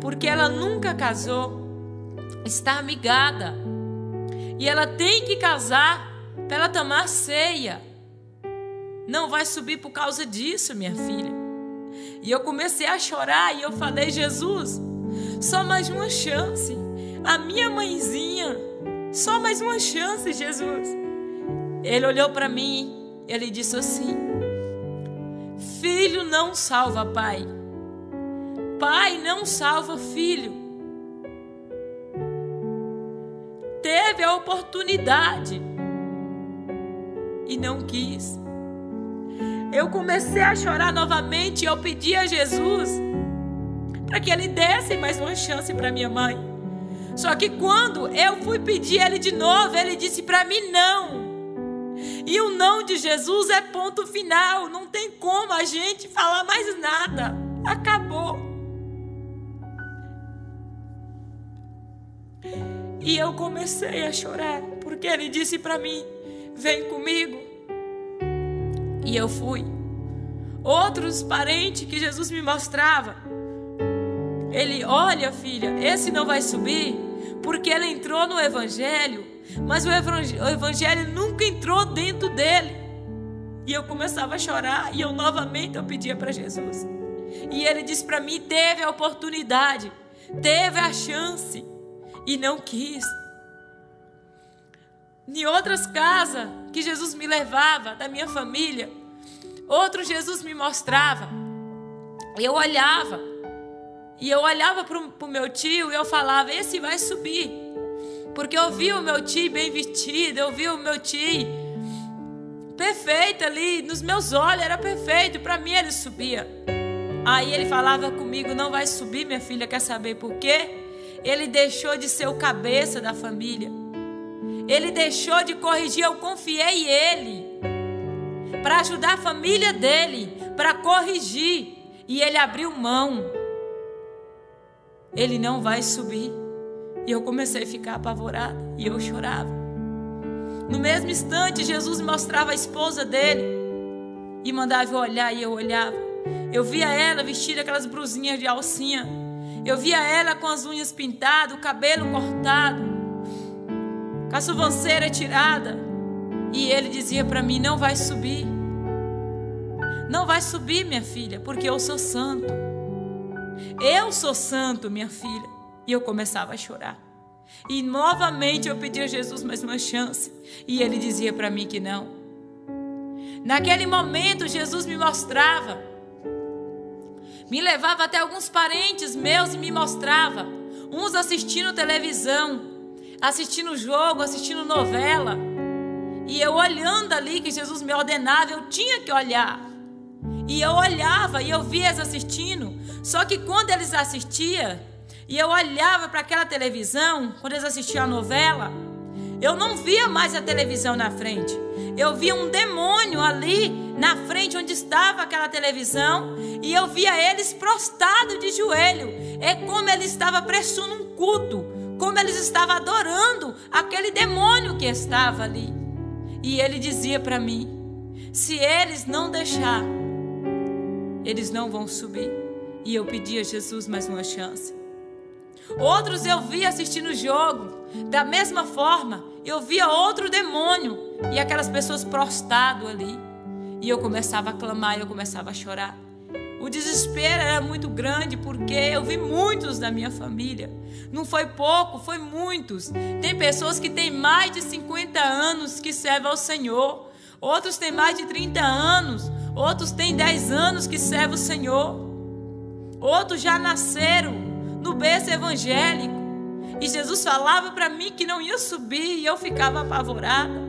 porque ela nunca casou, está amigada. E ela tem que casar para ela tomar ceia. Não vai subir por causa disso, minha filha. E eu comecei a chorar e eu falei, Jesus, só mais uma chance. A minha mãezinha, só mais uma chance, Jesus. Ele olhou para mim, ele disse assim, filho não salva pai, pai não salva filho. Teve a oportunidade e não quis. Eu comecei a chorar novamente e eu pedi a Jesus para que ele desse mais uma chance para minha mãe. Só que quando eu fui pedir ele de novo, ele disse para mim não. E o não de Jesus é ponto final. Não tem como a gente falar mais nada. Acabou. E eu comecei a chorar, porque ele disse para mim, vem comigo. E eu fui. Outros parentes que Jesus me mostrava, ele, olha filha, esse não vai subir, porque ele entrou no evangelho, mas o evangelho nunca entrou dentro dele. E eu começava a chorar, e eu novamente pedia para Jesus. E ele disse para mim, teve a oportunidade, teve a chance e não quis. Em outras casas que Jesus me levava, da minha família, outro Jesus me mostrava. Eu olhava para o meu tio e eu falava, esse vai subir. Porque eu via o meu tio bem vestido, eu via o meu tio perfeito ali, nos meus olhos era perfeito, para mim ele subia. Aí ele falava comigo, não vai subir, minha filha, quer saber por quê? Ele deixou de ser o cabeça da família. Ele deixou de corrigir, eu confiei ele para ajudar a família dele, para corrigir, e ele abriu mão. Ele não vai subir. E eu comecei a ficar apavorada e eu chorava. No mesmo instante, Jesus me mostrava a esposa dele e mandava eu olhar, e eu olhava. Eu via ela vestida aquelas brusinhas de alcinha. Eu via ela com as unhas pintadas, o cabelo cortado, com a sobrancelha tirada. E ele dizia para mim, não vai subir. Não vai subir, minha filha, porque eu sou santo. Eu sou santo, minha filha. E eu começava a chorar. E novamente eu pedi a Jesus mais uma chance. E ele dizia para mim que não. Naquele momento Jesus me mostrava. Me levava até alguns parentes meus e me mostrava. Uns assistindo televisão, assistindo jogo, assistindo novela. E eu olhando ali que Jesus me ordenava, eu tinha que olhar. E eu olhava e eu via eles assistindo. Só que quando eles assistiam, e eu olhava para aquela televisão, quando eles assistiam a novela, eu não via mais a televisão na frente. Eu via um demônio ali na frente onde estava aquela televisão, e eu via eles prostrados de joelho. É como eles estavam prestando um culto, como eles estavam adorando aquele demônio que estava ali. E ele dizia para mim, se eles não deixar, eles não vão subir. E eu pedi a Jesus mais uma chance. Outros eu via assistindo o jogo, da mesma forma, eu via outro demônio e aquelas pessoas prostradas ali. E eu começava a clamar, eu começava a chorar. O desespero era muito grande, porque eu vi muitos da minha família. Não foi pouco, foi muitos. Tem pessoas que têm mais de 50 anos que servem ao Senhor. Outros têm mais de 30 anos. Outros têm 10 anos que servem o Senhor. Outros já nasceram no berço evangélico. E Jesus falava para mim que não ia subir, e eu ficava apavorada.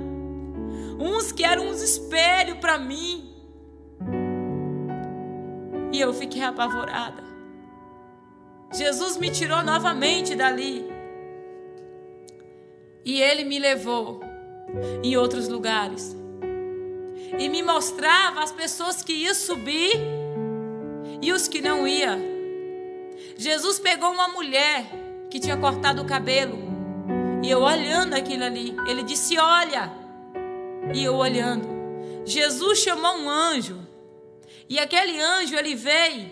Uns que eram uns espelhos para mim. E eu fiquei apavorada. Jesus me tirou novamente dali. E ele me levou em outros lugares. E me mostrava as pessoas que iam subir e os que não iam. Jesus pegou uma mulher que tinha cortado o cabelo. E eu olhando aquilo ali, ele disse, olha. E eu olhando. Jesus chamou um anjo. E aquele anjo, ele veio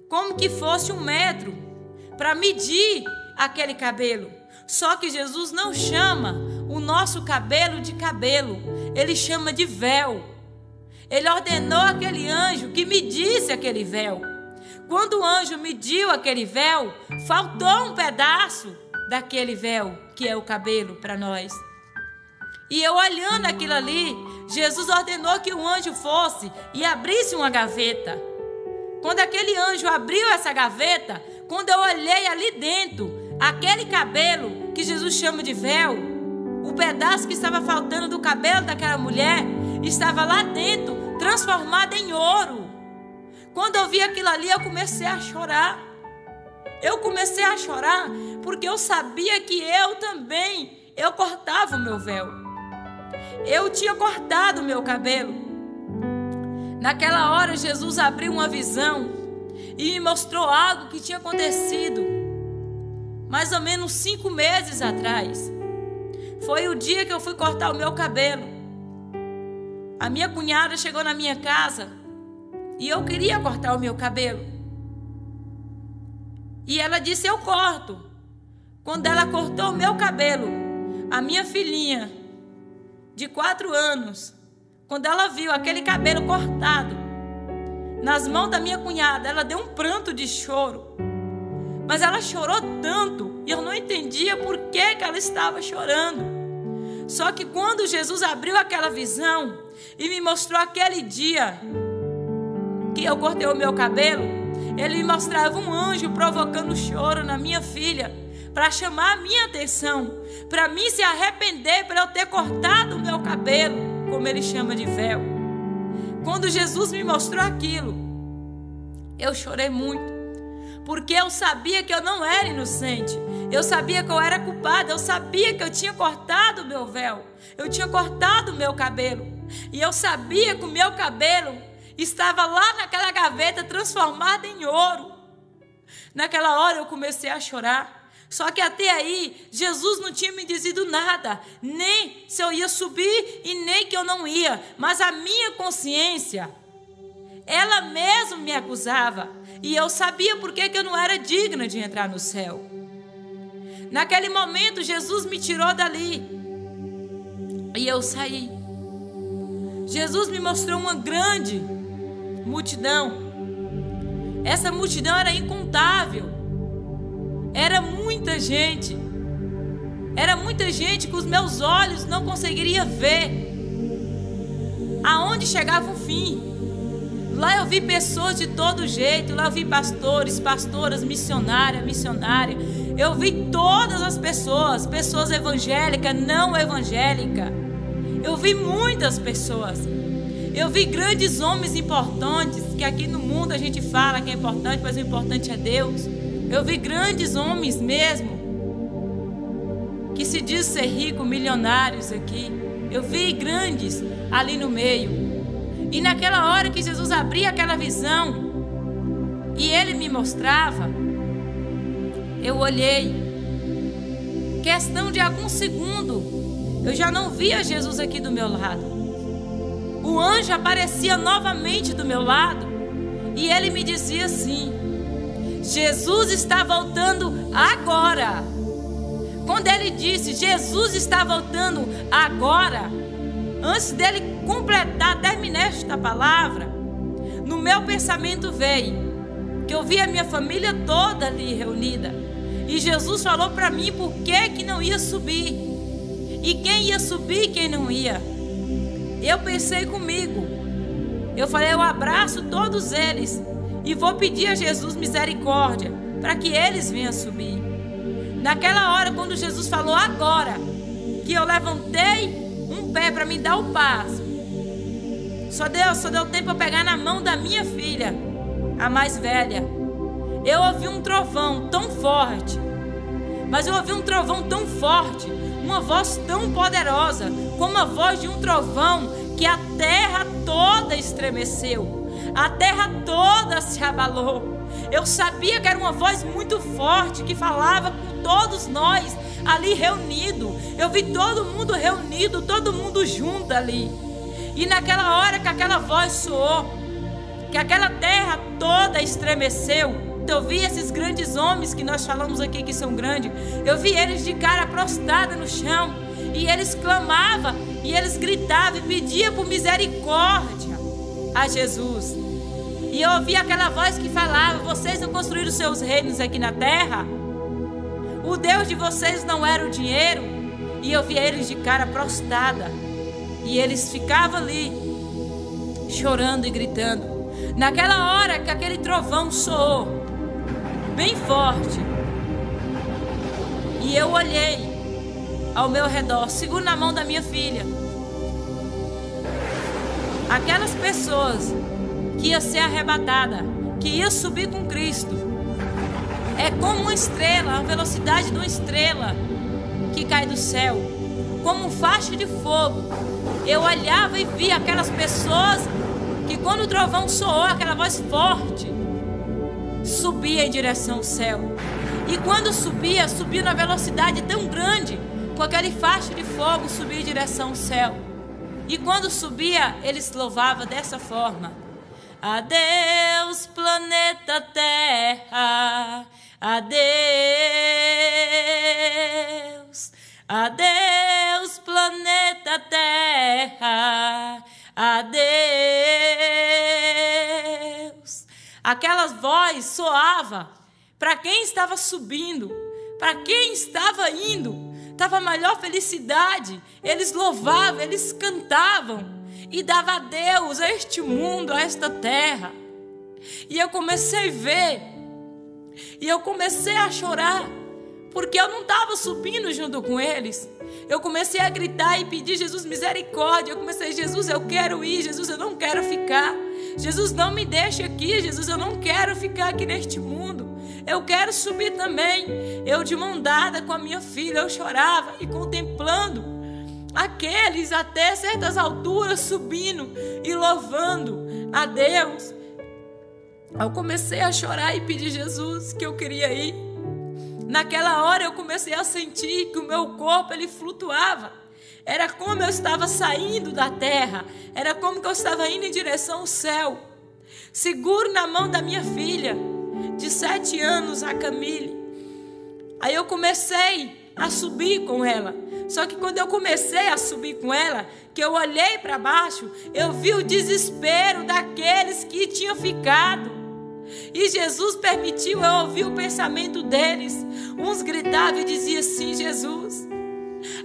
como que fosse 1 metro para medir aquele cabelo. Só que Jesus não chama o nosso cabelo de cabelo. Ele chama de véu. Ele ordenou aquele anjo que medisse aquele véu. Quando o anjo mediu aquele véu, faltou um pedaço daquele véu, que é o cabelo para nós. E eu olhando aquilo ali, Jesus ordenou que o anjo fosse e abrisse uma gaveta. Quando aquele anjo abriu essa gaveta, quando eu olhei ali dentro, aquele cabelo que Jesus chama de véu, o pedaço que estava faltando do cabelo daquela mulher, estava lá dentro, transformado em ouro. Quando eu vi aquilo ali, eu comecei a chorar. Eu comecei a chorar porque eu sabia que eu cortava o meu véu. Eu tinha cortado o meu cabelo. Naquela hora, Jesus abriu uma visão e me mostrou algo que tinha acontecido mais ou menos 5 meses atrás. Foi o dia que eu fui cortar o meu cabelo. A minha cunhada chegou na minha casa e eu queria cortar o meu cabelo. E ela disse, eu corto. Quando ela cortou o meu cabelo, a minha filhinha de 4 anos, quando ela viu aquele cabelo cortado nas mãos da minha cunhada, ela deu um pranto de choro. Mas ela chorou tanto e eu não entendia por que que ela estava chorando. Só que quando Jesus abriu aquela visão e me mostrou aquele dia que eu cortei o meu cabelo, ele me mostrava um anjo provocando choro na minha filha, para chamar a minha atenção, para mim se arrepender por eu ter cortado o meu cabelo, como ele chama de véu. Quando Jesus me mostrou aquilo, eu chorei muito, porque eu sabia que eu não era inocente, eu sabia que eu era culpada, eu sabia que eu tinha cortado o meu véu, eu tinha cortado o meu cabelo, e eu sabia que o meu cabelo estava lá naquela gaveta transformado em ouro. Naquela hora eu comecei a chorar. Só que até aí, Jesus não tinha me dizido nada, nem se eu ia subir e nem que eu não ia. Mas a minha consciência, ela mesma me acusava. E eu sabia por que eu não era digna de entrar no céu. Naquele momento, Jesus me tirou dali. E eu saí. Jesus me mostrou uma grande multidão. Essa multidão era incontável. Era muita gente. Era muita gente que os meus olhos não conseguiriam ver aonde chegava o fim. Lá eu vi pessoas de todo jeito. Lá eu vi pastores, pastoras, missionárias. Eu vi todas as pessoas. Pessoas evangélicas, não evangélicas. Eu vi muitas pessoas. Eu vi grandes homens importantes, que aqui no mundo a gente fala que é importante, mas o importante é Deus. Eu vi grandes homens mesmo, que se diz ser rico, milionários aqui. Eu vi grandes ali no meio. E naquela hora que Jesus abria aquela visão, e Ele me mostrava, eu olhei. Questão de algum segundo, eu já não via Jesus aqui do meu lado. O anjo aparecia novamente do meu lado, e ele me dizia assim: Jesus está voltando agora. Quando ele disse Jesus está voltando agora, antes dele completar, terminar esta palavra, no meu pensamento veio que eu vi a minha família toda ali reunida, e Jesus falou para mim por que não ia subir, e quem ia subir e quem não ia. Eu pensei comigo, eu falei, eu abraço todos eles e vou pedir a Jesus misericórdia para que eles venham subir. Naquela hora, quando Jesus falou agora, que eu levantei um pé para me dar o passo, só deu tempo para pegar na mão da minha filha, a mais velha. Eu ouvi um trovão tão forte, mas eu ouvi um trovão tão forte, uma voz tão poderosa, como a voz de um trovão, que a terra toda estremeceu, a terra toda se abalou. Eu sabia que era uma voz muito forte, que falava com todos nós ali reunidos. Eu vi todo mundo reunido, todo mundo junto ali. E naquela hora que aquela voz soou, que aquela terra toda estremeceu, eu vi esses grandes homens que nós falamos aqui que são grandes. Eu vi eles de cara prostrada no chão, e eles clamavam, e eles gritavam e pediam por misericórdia a Jesus. E eu ouvi aquela voz que falava: vocês não construíram seus reinos aqui na terra? O Deus de vocês não era o dinheiro? E eu vi eles de cara prostrada, e eles ficavam ali chorando e gritando. Naquela hora que aquele trovão soou bem forte, e eu olhei ao meu redor, seguro na mão da minha filha, aquelas pessoas que ia ser arrebatada, que ia subir com Cristo, é como uma estrela, a velocidade de uma estrela que cai do céu, como um facho de fogo. Eu olhava e via aquelas pessoas que, quando o trovão soou, aquela voz forte, subia em direção ao céu. E quando subia, subia na velocidade tão grande, com aquele facho de fogo, subia em direção ao céu. E quando subia, eles louvavam dessa forma: adeus, planeta Terra, adeus, adeus, planeta Terra, adeus. Aquelas vozes soava para quem estava subindo, para quem estava indo, estava a maior felicidade. Eles louvavam, eles cantavam e davam a Deus, a este mundo, a esta terra. E eu comecei a ver, e eu comecei a chorar, porque eu não estava subindo junto com eles. Eu comecei a gritar e pedir: Jesus, misericórdia. Eu comecei: Jesus, eu quero ir. Jesus, eu não quero ficar. Jesus, não me deixe aqui. Jesus, eu não quero ficar aqui neste mundo. Eu quero subir também. Eu de mão dada com a minha filha, eu chorava e contemplando aqueles até certas alturas subindo e louvando a Deus. Eu comecei a chorar e pedir: Jesus, que eu queria ir. Naquela hora eu comecei a sentir que o meu corpo, ele flutuava. Era como eu estava saindo da terra. Era como que eu estava indo em direção ao céu. Seguro na mão da minha filha, de 7 anos, a Camille. Aí eu comecei a subir com ela. Só que quando eu comecei a subir com ela, que eu olhei para baixo, eu vi o desespero daqueles que tinham ficado. E Jesus permitiu eu ouvir o pensamento deles. Uns gritavam e diziam assim: Jesus,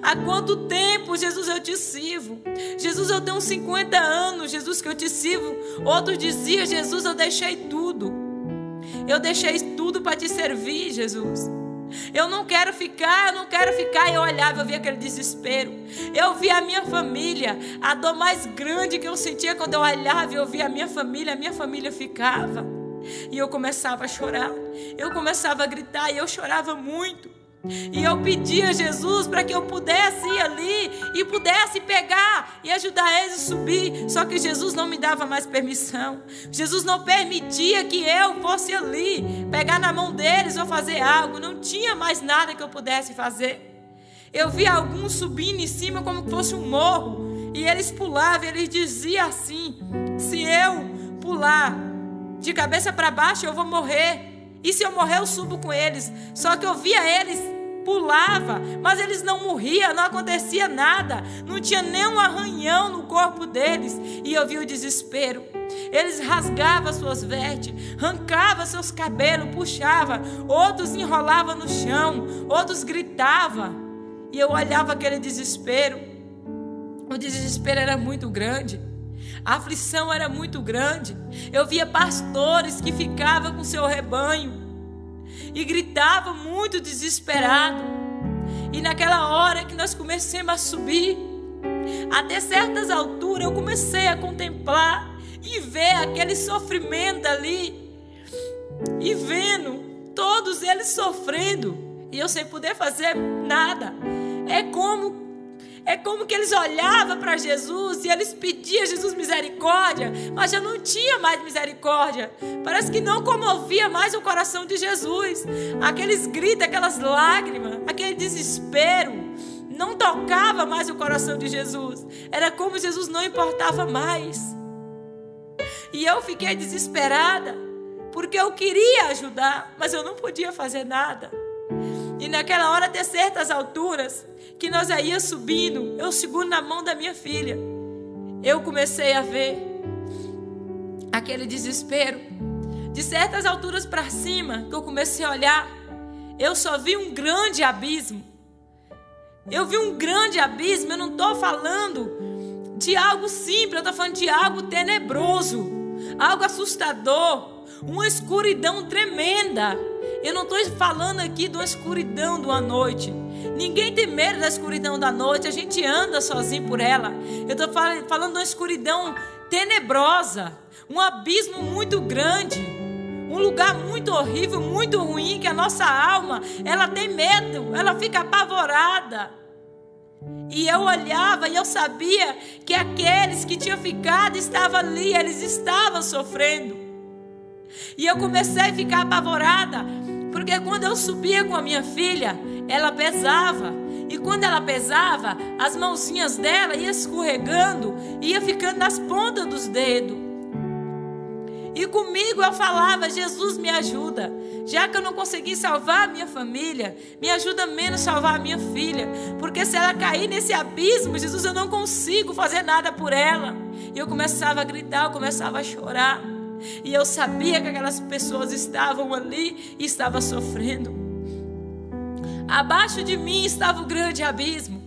há quanto tempo, Jesus, eu te sirvo? Jesus, eu tenho 50 anos, Jesus, que eu te sirvo. Outros diziam: Jesus, eu deixei tudo. Eu deixei tudo para te servir, Jesus. Eu não quero ficar, eu não quero ficar. E eu olhava, eu via aquele desespero. Eu via a minha família. A dor mais grande que eu sentia quando eu olhava e eu via a minha família ficava. E eu começava a chorar, eu começava a gritar, e eu chorava muito. E eu pedia a Jesus para que eu pudesse ir ali e pudesse pegar e ajudar eles a subir. Só que Jesus não me dava mais permissão. Jesus não permitia que eu fosse ali pegar na mão deles ou fazer algo. Não tinha mais nada que eu pudesse fazer. Eu via alguns subindo em cima como se fosse um morro, e eles pulavam, e eles diziam assim: se eu pular de cabeça para baixo, eu vou morrer. E se eu morrer, eu subo com eles. Só que eu via eles, pulava, mas eles não morriam, não acontecia nada. Não tinha nem um arranhão no corpo deles. E eu via o desespero. Eles rasgavam suas vestes, arrancavam seus cabelos, puxavam. Outros enrolavam no chão, outros gritavam. E eu olhava aquele desespero. O desespero era muito grande. A aflição era muito grande. Eu via pastores que ficavam com seu rebanho e gritavam muito desesperado. E naquela hora que nós começamos a subir, até certas alturas eu comecei a contemplar e ver aquele sofrimento ali, e vendo todos eles sofrendo, e eu sem poder fazer nada. É como que eles olhavam para Jesus e eles pediam a Jesus misericórdia, mas já não tinha mais misericórdia. Parece que não comovia mais o coração de Jesus. Aqueles gritos, aquelas lágrimas, aquele desespero não tocava mais o coração de Jesus. Era como Jesus não importava mais. E eu fiquei desesperada, porque eu queria ajudar, mas eu não podia fazer nada. E naquela hora, até certas alturas, que nós ia subindo, eu seguro na mão da minha filha, eu comecei a ver aquele desespero. De certas alturas para cima, que eu comecei a olhar, eu só vi um grande abismo. Eu vi um grande abismo. Eu não estou falando de algo simples, eu estou falando de algo tenebroso, algo assustador, uma escuridão tremenda. Eu não estou falando aqui de uma escuridão de uma noite. Ninguém tem medo da escuridão da noite. A gente anda sozinho por ela. Eu estou falando de uma escuridão tenebrosa, um abismo muito grande, um lugar muito horrível, muito ruim, que a nossa alma, ela tem medo, ela fica apavorada. E eu olhava e eu sabia que aqueles que tinham ficado estavam ali, eles estavam sofrendo. E eu comecei a ficar apavorada, porque quando eu subia com a minha filha, ela pesava. E quando ela pesava, as mãozinhas dela iam escorregando, ia ficando nas pontas dos dedos. E comigo eu falava: Jesus, me ajuda. Já que eu não consegui salvar a minha família, me ajuda menos a salvar a minha filha. Porque se ela cair nesse abismo, Jesus, eu não consigo fazer nada por ela. E eu começava a gritar, eu começava a chorar. E eu sabia que aquelas pessoas estavam ali e estavam sofrendo. Abaixo de mim estava o grande abismo.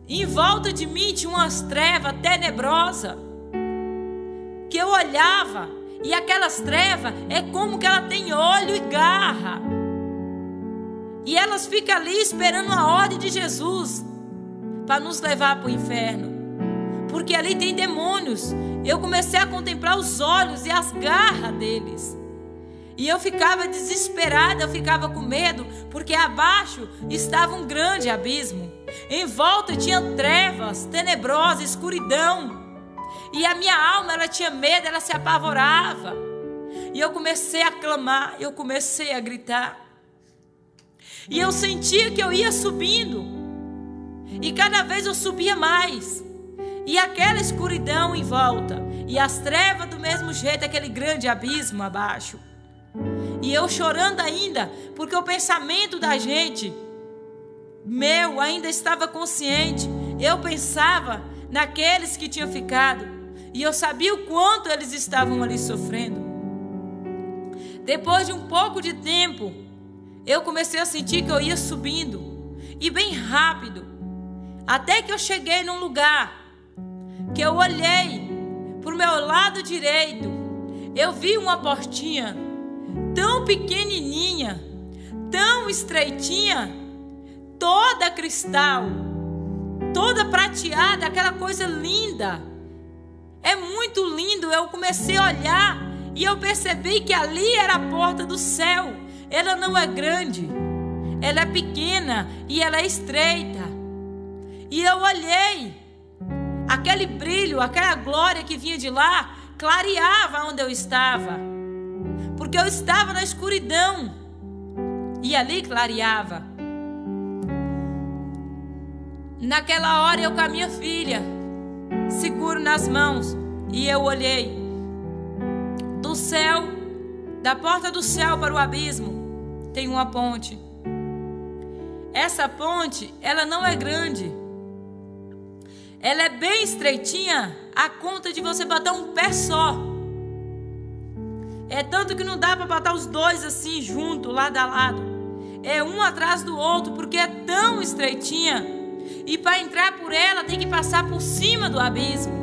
Em volta de mim tinha umas trevas tenebrosas. Que eu olhava, e aquelas trevas é como que ela tem olho e garra. E elas ficam ali esperando a ordem de Jesus para nos levar para o inferno. Porque ali tem demônios. Eu comecei a contemplar os olhos e as garras deles. E eu ficava desesperada, eu ficava com medo, porque abaixo estava um grande abismo. Em volta tinha trevas, tenebrosas, escuridão. E a minha alma, ela tinha medo, ela se apavorava. E eu comecei a clamar, eu comecei a gritar. E eu sentia que eu ia subindo. E cada vez eu subia mais. E aquela escuridão em volta. E as trevas do mesmo jeito, aquele grande abismo abaixo. E eu chorando ainda, porque o pensamento da gente, meu, ainda estava consciente. Eu pensava naqueles que tinham ficado. E eu sabia o quanto eles estavam ali sofrendo. Depois de um pouco de tempo, eu comecei a sentir que eu ia subindo. E bem rápido. Até que eu cheguei num lugar que eu olhei para o meu lado direito. Eu vi uma portinha tão pequenininha, tão estreitinha, toda cristal, toda prateada, aquela coisa linda. É muito lindo. Eu comecei a olhar e eu percebi que ali era a porta do céu. Ela não é grande, ela é pequena e ela é estreita. E eu olhei, aquele brilho, aquela glória que vinha de lá, clareava onde eu estava. Porque eu estava na escuridão e ali clareava. Naquela hora eu com a minha filha, seguro nas mãos, e eu olhei do céu, da porta do céu para o abismo, tem uma ponte. Essa ponte, ela não é grande. Ela é bem estreitinha, a conta de você botar um pé só. É tanto que não dá para botar os dois assim junto, lado a lado. É um atrás do outro, porque é tão estreitinha. E para entrar por ela tem que passar por cima do abismo.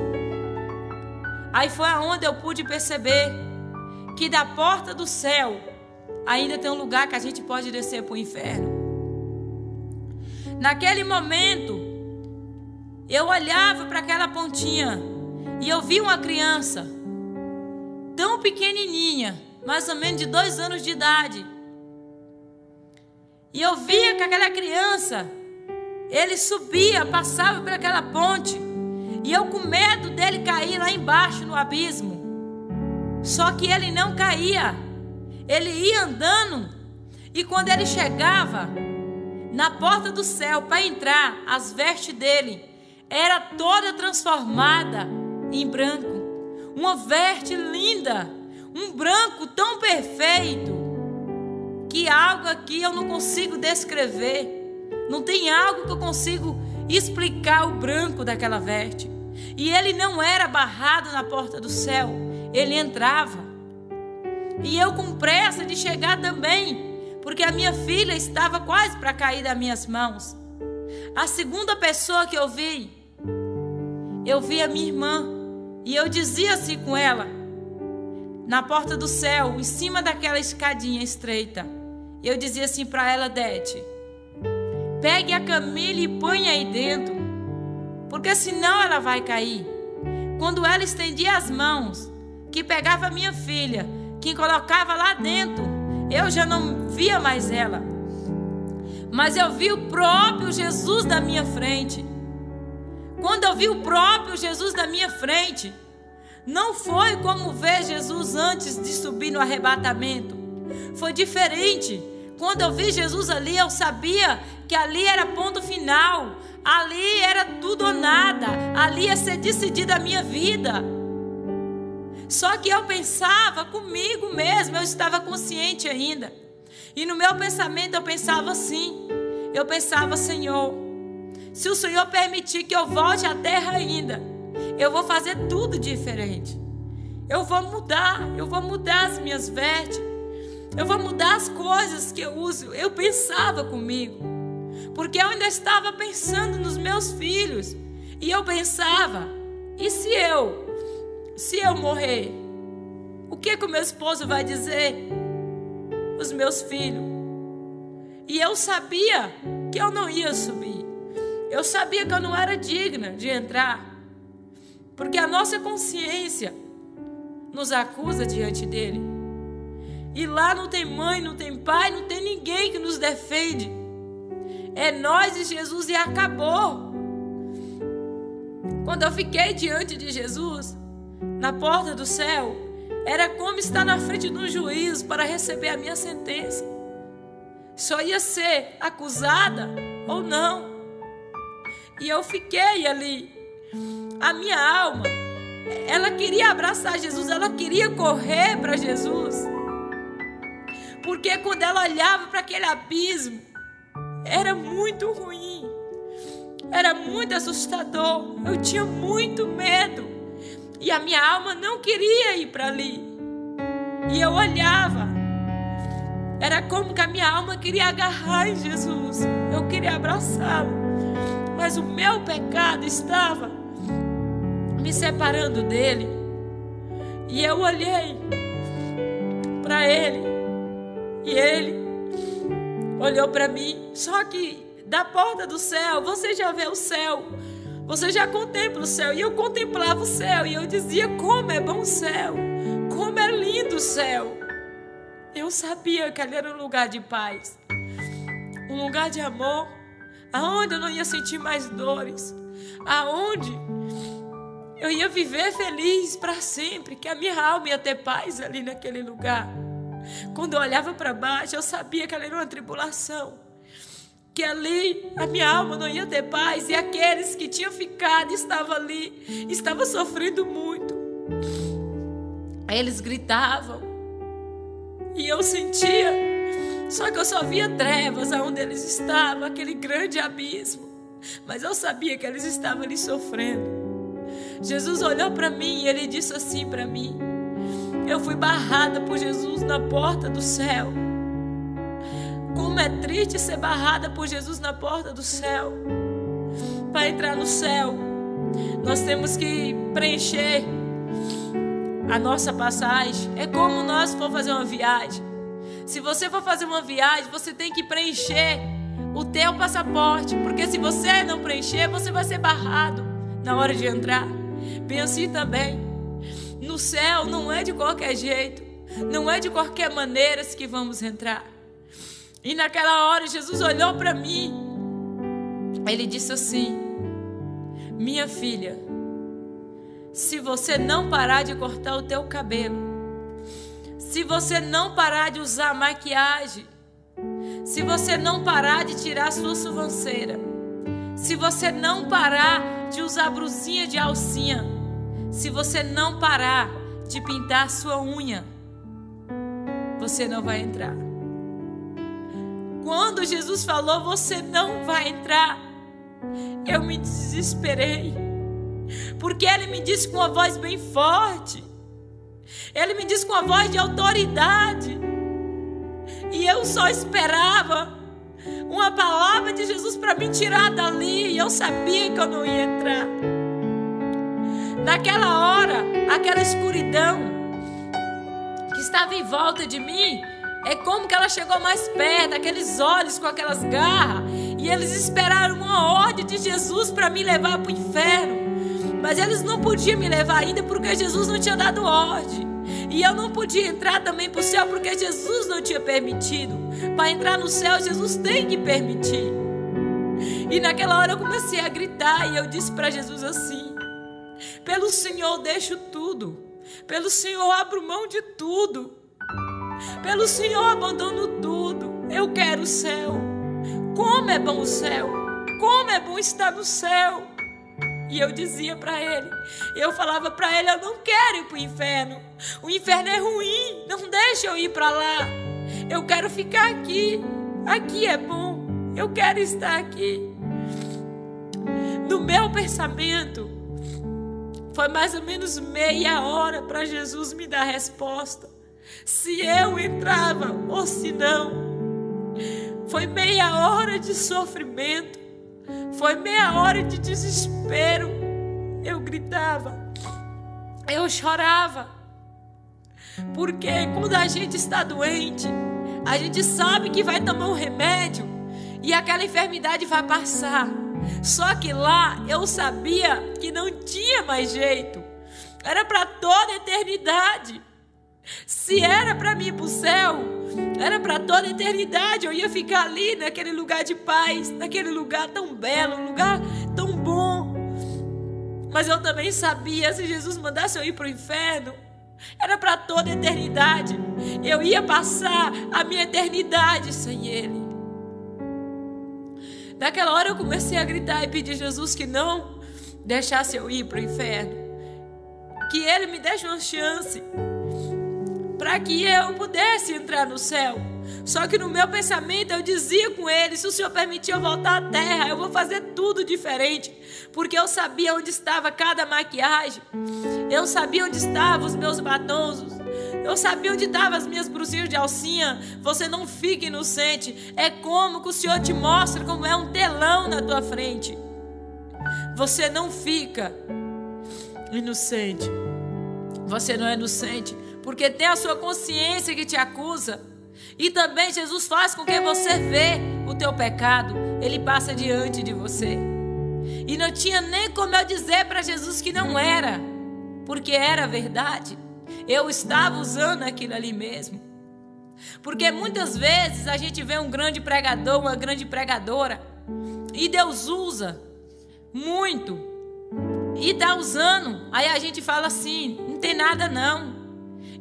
Aí foi aonde eu pude perceber que da porta do céu ainda tem um lugar que a gente pode descer para o inferno. Naquele momento, eu olhava para aquela pontinha e eu vi uma criança tão pequenininha, mais ou menos de 2 anos de idade. E eu via que aquela criança, ele subia, passava por aquela ponte, e eu com medo dele cair lá embaixo no abismo. Só que ele não caía, ele ia andando, e quando ele chegava na porta do céu para entrar, as vestes dele era toda transformada em branco. Uma veste linda, um branco tão perfeito, que algo aqui eu não consigo descrever. Não tem algo que eu consigo explicar o branco daquela veste. E ele não era barrado na porta do céu, ele entrava. E eu com pressa de chegar também, porque a minha filha estava quase para cair das minhas mãos. A segunda pessoa que eu vi a minha irmã. E eu dizia assim com ela, na porta do céu, em cima daquela escadinha estreita. Eu dizia assim para ela: Dete, pegue a Camille e põe aí dentro, porque senão ela vai cair. Quando ela estendia as mãos, que pegava a minha filha, que colocava lá dentro, eu já não via mais ela. Mas eu vi o próprio Jesus na minha frente. Quando eu vi o próprio Jesus na minha frente, não foi como ver Jesus antes de subir no arrebatamento. Foi diferente. Quando eu vi Jesus ali, eu sabia que ali era ponto final. Ali era tudo ou nada. Ali ia ser decidida a minha vida. Só que eu pensava comigo mesmo, eu estava consciente ainda. E no meu pensamento eu pensava assim. Eu pensava: Senhor, se o Senhor permitir que eu volte à terra ainda, eu vou fazer tudo diferente. eu vou mudar as minhas vestes, eu vou mudar as coisas que eu uso. Eu pensava comigo, porque eu ainda estava pensando nos meus filhos. E eu pensava, e se eu morrer? O que o meu esposo vai dizer? Os meus filhos. E eu sabia que eu não ia subir. Eu sabia que eu não era digna de entrar, porque a nossa consciência nos acusa diante dele. E lá não tem mãe, não tem pai, não tem ninguém que nos defende. É nós e Jesus, e acabou. Quando eu fiquei diante de Jesus, na porta do céu, era como estar na frente de um juiz para receber a minha sentença. Só ia ser acusada ou não. E eu fiquei ali. A minha alma, ela queria abraçar Jesus, ela queria correr para Jesus. Porque quando ela olhava para aquele abismo, era muito ruim. Era muito assustador. Eu tinha muito medo. E a minha alma não queria ir para ali. E eu olhava. Era como que a minha alma queria agarrar em Jesus. Eu queria abraçá-lo. Mas o meu pecado estava me separando dele. E eu olhei para ele. E ele olhou para mim. Só que da porta do céu, você já vê o céu. Você já contempla o céu. E eu contemplava o céu. E eu dizia, como é bom o céu. Como é lindo o céu. Eu sabia que ali era um lugar de paz. Um lugar de amor. Aonde eu não ia sentir mais dores. Aonde eu ia viver feliz para sempre. Que a minha alma ia ter paz ali naquele lugar. Quando eu olhava para baixo, eu sabia que ali era uma tribulação. Que ali a minha alma não ia ter paz. E aqueles que tinham ficado, estavam ali, estavam sofrendo muito. Eles gritavam. E eu sentia. Só que eu só via trevas aonde eles estavam. Aquele grande abismo. Mas eu sabia que eles estavam ali sofrendo. Jesus olhou para mim e ele disse assim para mim. Eu fui barrada por Jesus na porta do céu. Como é triste ser barrada por Jesus na porta do céu. Para entrar no céu, nós temos que preencher a nossa passagem. É como nós for fazer uma viagem. Se você for fazer uma viagem, você tem que preencher o teu passaporte. Porque se você não preencher, você vai ser barrado na hora de entrar. Pense também. No céu não é de qualquer jeito. Não é de qualquer maneira que vamos entrar. E naquela hora Jesus olhou para mim. Ele disse assim: minha filha, se você não parar de cortar o teu cabelo, se você não parar de usar maquiagem, se você não parar de tirar a sua sobrancelha, se você não parar de usar brusinha de alcinha, se você não parar de pintar a sua unha, você não vai entrar. Quando Jesus falou, você não vai entrar, eu me desesperei. Porque ele me disse com uma voz bem forte. Ele me disse com uma voz de autoridade. E eu só esperava uma palavra de Jesus para me tirar dali. E eu sabia que eu não ia entrar. Naquela hora, aquela escuridão que estava em volta de mim, é como que ela chegou mais perto, aqueles olhos com aquelas garras. E eles esperaram uma ordem de Jesus para me levar para o inferno. Mas eles não podiam me levar ainda porque Jesus não tinha dado ordem. E eu não podia entrar também para o céu porque Jesus não tinha permitido. Para entrar no céu, Jesus tem que permitir. E naquela hora eu comecei a gritar e eu disse para Jesus assim: pelo Senhor deixo tudo. Pelo Senhor abro mão de tudo. Pelo Senhor abandono tudo. Eu quero o céu. Como é bom o céu. Como é bom estar no céu. E eu dizia para ele, eu falava para ele, eu não quero ir para o inferno. O inferno é ruim, não deixa eu ir para lá. Eu quero ficar aqui. Aqui é bom. Eu quero estar aqui. No meu pensamento, Foi mais ou menos meia hora para Jesus me dar a resposta, se eu entrava ou se não. Foi meia hora de sofrimento, foi meia hora de desespero. Eu gritava, eu chorava, porque quando a gente está doente, a gente sabe que vai tomar um remédio e aquela enfermidade vai passar. Só que lá eu sabia que não tinha mais jeito, era para toda a eternidade. Se era para mim ir para o céu, era para toda a eternidade. Eu ia ficar ali naquele lugar de paz, naquele lugar tão belo, um lugar tão bom. Mas eu também sabia, se Jesus mandasse eu ir para o inferno, era para toda a eternidade. Eu ia passar a minha eternidade sem Ele. Naquela hora eu comecei a gritar e pedir a Jesus que não deixasse eu ir para o inferno, que Ele me desse uma chance para que eu pudesse entrar no céu. Só que no meu pensamento eu dizia com Ele, se o Senhor permitir eu voltar à terra, eu vou fazer tudo diferente, porque eu sabia onde estava cada maquiagem, eu sabia onde estavam os meus batons, eu sabia onde estavam as minhas brusinhas de alcinha. Você não fica inocente, é como que o Senhor te mostra como é um telão na tua frente. Você não fica inocente, você não é inocente, porque tem a sua consciência que te acusa. E também Jesus faz com que você vê o teu pecado, Ele passa diante de você. E não tinha nem como eu dizer para Jesus que não era, porque era verdade. Eu estava usando aquilo ali mesmo. Porque muitas vezes a gente vê um grande pregador, uma grande pregadora, e Deus usa muito, e está usando, aí a gente fala assim, não tem nada não.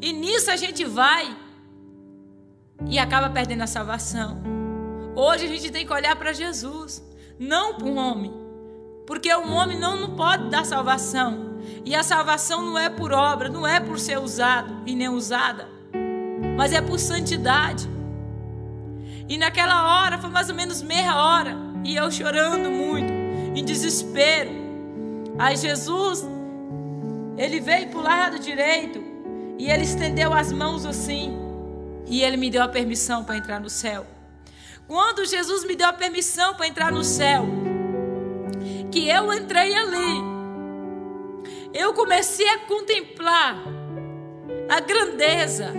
E nisso a gente vai e acaba perdendo a salvação. Hoje a gente tem que olhar para Jesus, não para um homem, porque um homem não pode dar salvação. E a salvação não é por obra, não é por ser usado e nem usada, mas é por santidade. E naquela hora, foi mais ou menos meia hora, e eu chorando muito, em desespero. Aí Jesus, Ele veio para o lado direito, e Ele estendeu as mãos assim, e Ele me deu a permissão para entrar no céu. Quando Jesus me deu a permissão para entrar no céu, que eu entrei ali, eu comecei a contemplar a grandeza,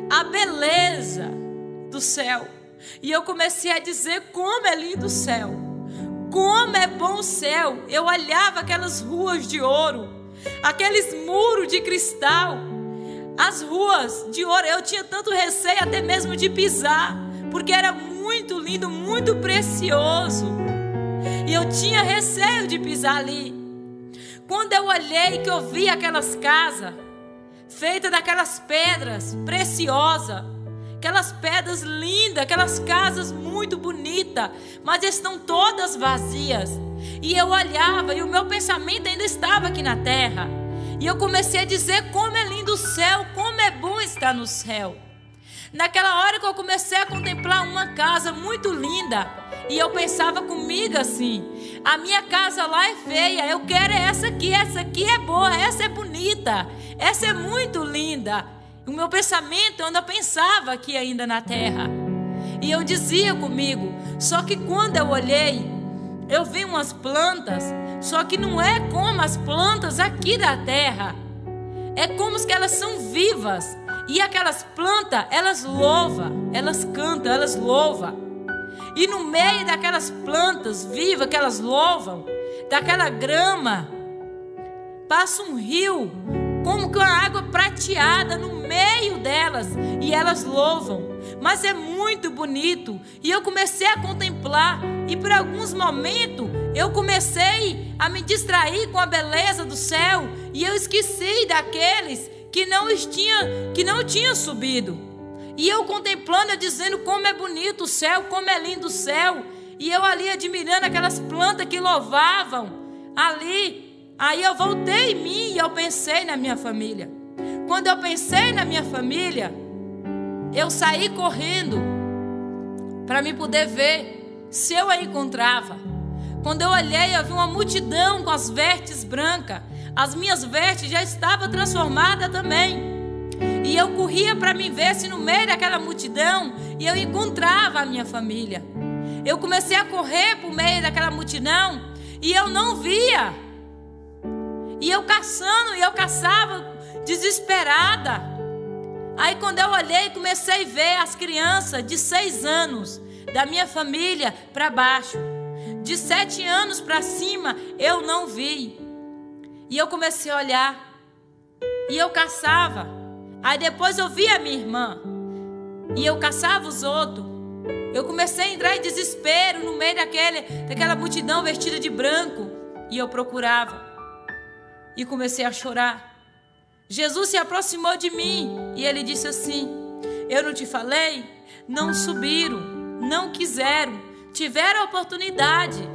a beleza do céu. E eu comecei a dizer como é lindo o céu, como é bom o céu. Eu olhava aquelas ruas de ouro, aqueles muros de cristal, as ruas de ouro. Eu tinha tanto receio até mesmo de pisar, porque era muito lindo, muito precioso. E eu tinha receio de pisar ali. Quando eu olhei, que eu vi aquelas casas feitas daquelas pedras preciosas, aquelas pedras lindas, aquelas casas muito bonitas, mas estão todas vazias. E eu olhava e o meu pensamento ainda estava aqui na terra. E eu comecei a dizer como é lindo o céu, como é bom estar no céu. Naquela hora que eu comecei a contemplar uma casa muito linda, e eu pensava comigo assim, a minha casa lá é feia, eu quero essa aqui é boa, essa é bonita, essa é muito linda. O meu pensamento, eu ainda pensava aqui ainda na terra. E eu dizia comigo, só que quando eu olhei, eu vi umas plantas, só que não é como as plantas aqui da terra. É como que elas são vivas. E aquelas plantas, elas louvam, elas cantam, elas louvam. E no meio daquelas plantas vivas que elas louvam, daquela grama, passa um rio, como com a água prateada no meio delas, e elas louvam. Mas é muito bonito. E eu comecei a contemplar, e por alguns momentos eu comecei a me distrair com a beleza do céu, e eu esqueci daqueles que não tinha subido. E eu contemplando, eu dizendo como é bonito o céu, como é lindo o céu. E eu ali admirando aquelas plantas que louvavam ali. Aí eu voltei em mim e eu pensei na minha família. Quando eu pensei na minha família, eu saí correndo para me poder ver se eu a encontrava. Quando eu olhei, eu vi uma multidão com as vestes brancas. As minhas vestes já estavam transformadas também. E eu corria para me ver se no meio daquela multidão e eu encontrava a minha família. Eu comecei a correr por meio daquela multidão e eu não via. E eu caçando, e eu caçava desesperada. Aí quando eu olhei, comecei a ver as crianças de 6 anos da minha família para baixo. De 7 anos para cima, eu não vi. E eu comecei a olhar. E eu caçava. Aí depois eu vi a minha irmã. E eu caçava os outros. Eu comecei a entrar em desespero no meio daquela multidão vestida de branco. E eu procurava. E comecei a chorar. Jesus se aproximou de mim. E ele disse assim: eu não te falei? Não subiram, não quiseram, tiveram a oportunidade,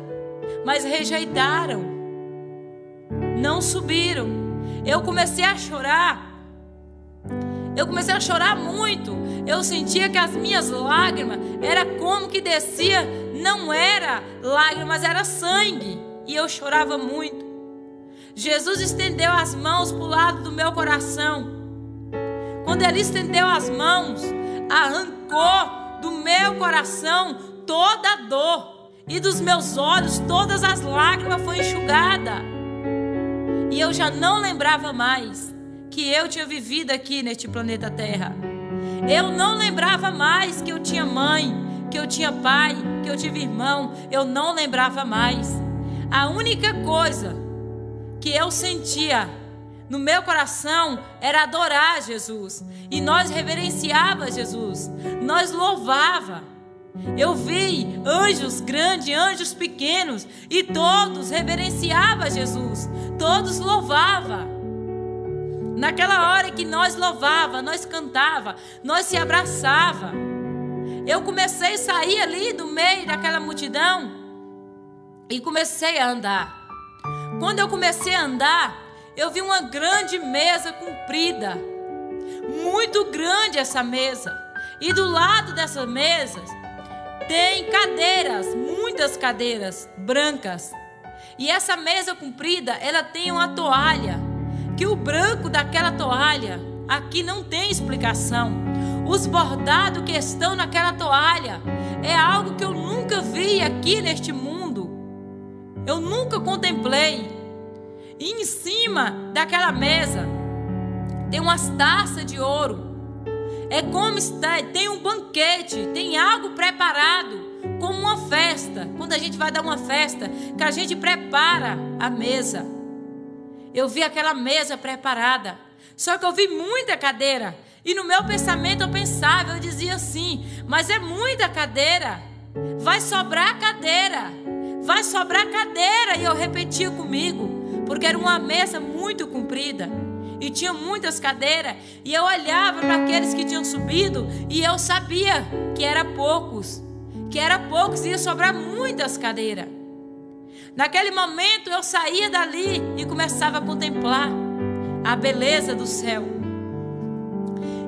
mas rejeitaram. Não subiram. Eu comecei a chorar. Eu comecei a chorar muito. Eu sentia que as minhas lágrimas era como que descia. Não era lágrimas, era sangue. E eu chorava muito. Jesus estendeu as mãos para o lado do meu coração. Quando ele estendeu as mãos, arrancou do meu coração toda a dor. E dos meus olhos todas as lágrimas foram enxugadas. E eu já não lembrava mais que eu tinha vivido aqui neste planeta Terra. Eu não lembrava mais que eu tinha mãe, que eu tinha pai, que eu tive irmão. Eu não lembrava mais. A única coisa que eu sentia no meu coração era adorar Jesus. E nós reverenciava Jesus. Nós louvava. Eu vi anjos grandes, anjos pequenos, e todos reverenciavam Jesus. Todos louvavam. Naquela hora que nós louvava, nós cantava, nós se abraçava. Eu comecei a sair ali do meio daquela multidão e comecei a andar. Quando eu comecei a andar, eu vi uma grande mesa comprida. Muito grande essa mesa. E do lado dessa mesa tem cadeiras, muitas cadeiras brancas. E essa mesa comprida, ela tem uma toalha. Que o branco daquela toalha, aqui não tem explicação. Os bordados que estão naquela toalha é algo que eu nunca vi aqui neste mundo. Eu nunca contemplei. E em cima daquela mesa tem umas taças de ouro. É como tem um banquete, tem algo preparado, como uma festa. Quando a gente vai dar uma festa, que a gente prepara a mesa. Eu vi aquela mesa preparada. Só que eu vi muita cadeira. E no meu pensamento eu pensava, eu dizia assim: mas é muita cadeira. Vai sobrar cadeira. Vai sobrar cadeira. E eu repetia comigo. Porque era uma mesa muito comprida. E tinha muitas cadeiras. E eu olhava para aqueles que tinham subido. E eu sabia que era poucos. Que era poucos. Ia sobrar muitas cadeiras. Naquele momento eu saía dali e começava a contemplar a beleza do céu.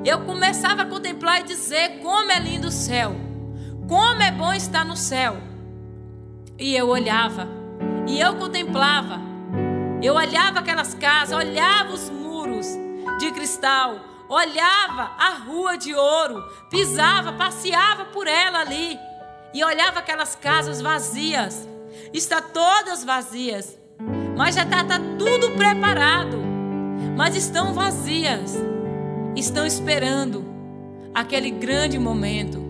Eu começava a contemplar e dizer como é lindo o céu. Como é bom estar no céu. E eu olhava. E eu contemplava. Eu olhava aquelas casas, olhava os muros de cristal. Olhava a rua de ouro. Pisava, passeava por ela ali. E olhava aquelas casas vazias. Está todas vazias, mas já está tudo preparado, mas estão vazias, estão esperando aquele grande momento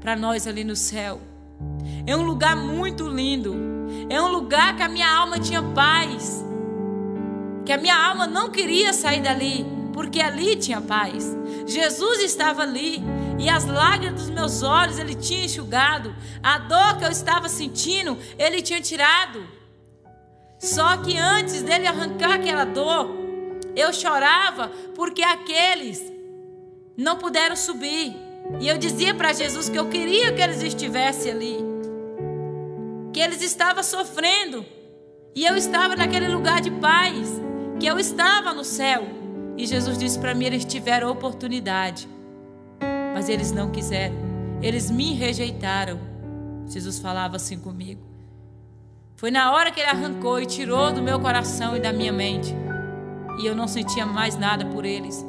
para nós ali no céu. É um lugar muito lindo, é um lugar que a minha alma tinha paz, que a minha alma não queria sair dali, porque ali tinha paz. Jesus estava ali. E as lágrimas dos meus olhos ele tinha enxugado. A dor que eu estava sentindo, ele tinha tirado. Só que antes dele arrancar aquela dor, eu chorava porque aqueles não puderam subir. E eu dizia para Jesus que eu queria que eles estivessem ali. Que eles estavam sofrendo. E eu estava naquele lugar de paz. Que eu estava no céu. E Jesus disse para mim, eles tiveram oportunidade. Mas eles não quiseram. Eles me rejeitaram. Jesus falava assim comigo. Foi na hora que Ele arrancou e tirou do meu coração e da minha mente. E eu não sentia mais nada por eles.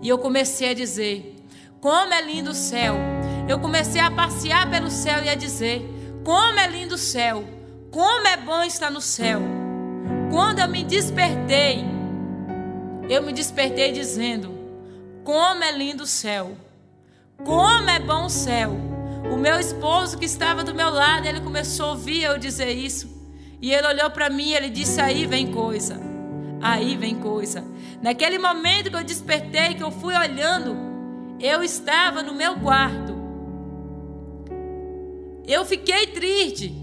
E eu comecei a dizer: como é lindo o céu. Eu comecei a passear pelo céu e a dizer: como é lindo o céu. Como é bom estar no céu. Quando eu me despertei dizendo: como é lindo o céu. Como é bom o céu. O meu esposo que estava do meu lado, ele começou a ouvir eu dizer isso. E ele olhou para mim e ele disse: aí vem coisa. Aí vem coisa. Naquele momento que eu despertei, que eu fui olhando, eu estava no meu quarto. Eu fiquei triste.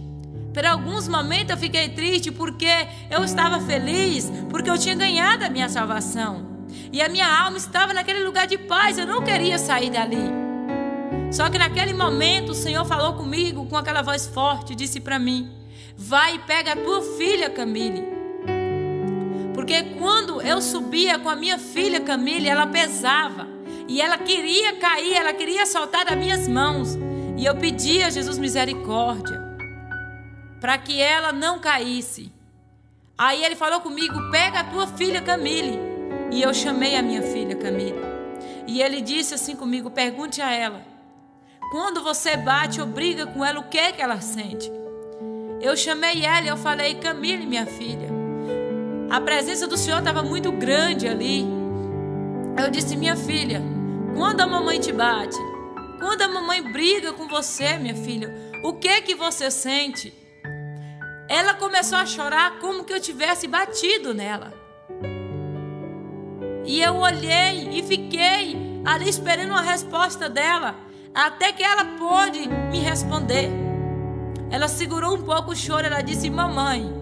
Por alguns momentos eu fiquei triste porque eu estava feliz, porque eu tinha ganhado a minha salvação. E a minha alma estava naquele lugar de paz, eu não queria sair dali. Só que naquele momento o Senhor falou comigo com aquela voz forte, disse para mim: vai e pega a tua filha Camille. Porque quando eu subia com a minha filha Camille, ela pesava. E ela queria cair, ela queria soltar das minhas mãos. E eu pedia a Jesus misericórdia para que ela não caísse. Aí Ele falou comigo: pega a tua filha Camille. E eu chamei a minha filha Camille. E Ele disse assim comigo: pergunte a ela, quando você bate ou briga com ela, o que ela sente? Eu chamei ela e eu falei: Camille, minha filha, a presença do Senhor estava muito grande ali. Eu disse: minha filha, quando a mamãe te bate, quando a mamãe briga com você, minha filha, o que você sente? Ela começou a chorar como que eu tivesse batido nela. E eu olhei e fiquei ali esperando uma resposta dela, até que ela pôde me responder. Ela segurou um pouco o choro, ela disse: mamãe,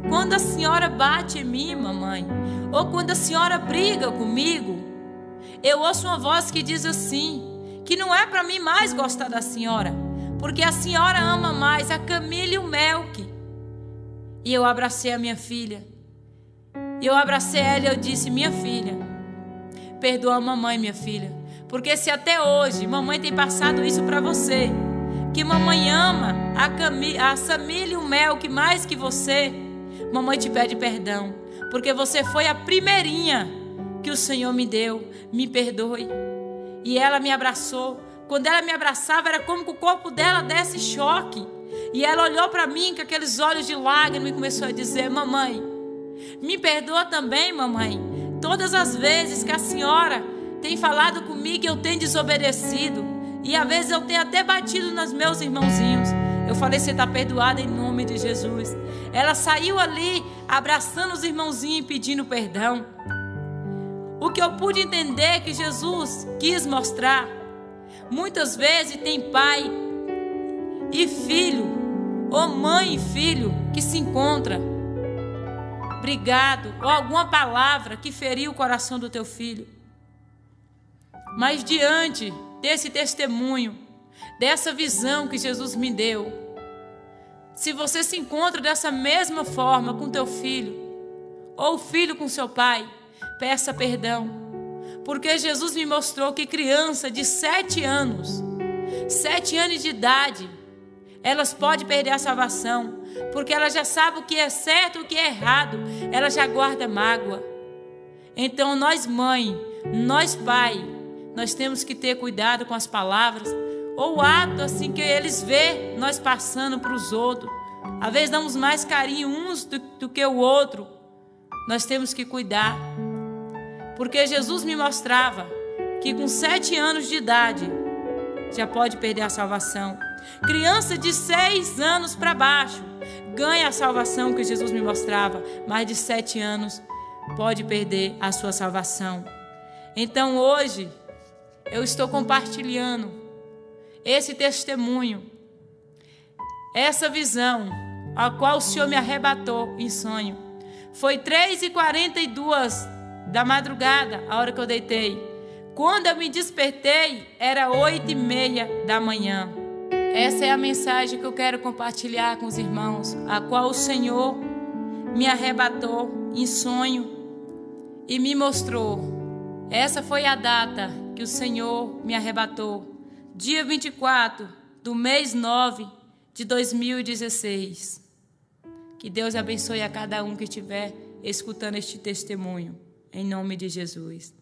quando a senhora bate em mim, mamãe, ou quando a senhora briga comigo, eu ouço uma voz que diz assim, que não é para mim mais gostar da senhora, porque a senhora ama mais a Camille e o Melk. E eu abracei a minha filha. Eu abracei ela e eu disse: minha filha, perdoa a mamãe, minha filha, porque se até hoje mamãe tem passado isso para você, que mamãe ama a Samília e o Melk mais que você, mamãe te pede perdão, porque você foi a primeirinha que o Senhor me deu. Me perdoe. E ela me abraçou. Quando ela me abraçava, era como que o corpo dela desse choque. E ela olhou para mim com aqueles olhos de lágrimas e começou a dizer: mamãe, me perdoa também, mamãe, todas as vezes que a senhora tem falado comigo, eu tenho desobedecido. E às vezes eu tenho até batido nos meus irmãozinhos. Eu falei: você está perdoada em nome de Jesus. Ela saiu ali abraçando os irmãozinhos e pedindo perdão. O que eu pude entender que Jesus quis mostrar, muitas vezes tem pai e filho, ou mãe e filho, que se encontra brigado, ou alguma palavra que feriu o coração do teu filho. Mas diante desse testemunho, dessa visão que Jesus me deu, se você se encontra dessa mesma forma com teu filho, ou o filho com seu pai, peça perdão, porque Jesus me mostrou que criança de 7 anos de idade, elas podem perder a salvação, porque ela já sabe o que é certo e o que é errado, ela já guarda mágoa. Então nós mãe, nós pai, nós temos que ter cuidado com as palavras, ou o ato assim que eles vê nós passando para os outros. Às vezes damos mais carinho uns do que o outro. Nós temos que cuidar, porque Jesus me mostrava que com 7 anos de idade já pode perder a salvação. Criança de 6 anos para baixo ganha a salvação que Jesus me mostrava, mas de 7 anos pode perder a sua salvação. Então hoje eu estou compartilhando esse testemunho, essa visão a qual o Senhor me arrebatou em sonho. Foi 3h42 da madrugada, a hora que eu deitei. Quando eu me despertei, era 8h30 da manhã. Essa é a mensagem que eu quero compartilhar com os irmãos, a qual o Senhor me arrebatou em sonho e me mostrou. Essa foi a data que o Senhor me arrebatou, dia 24 do mês 9 de 2016. Que Deus abençoe a cada um que estiver escutando este testemunho. Em nome de Jesus.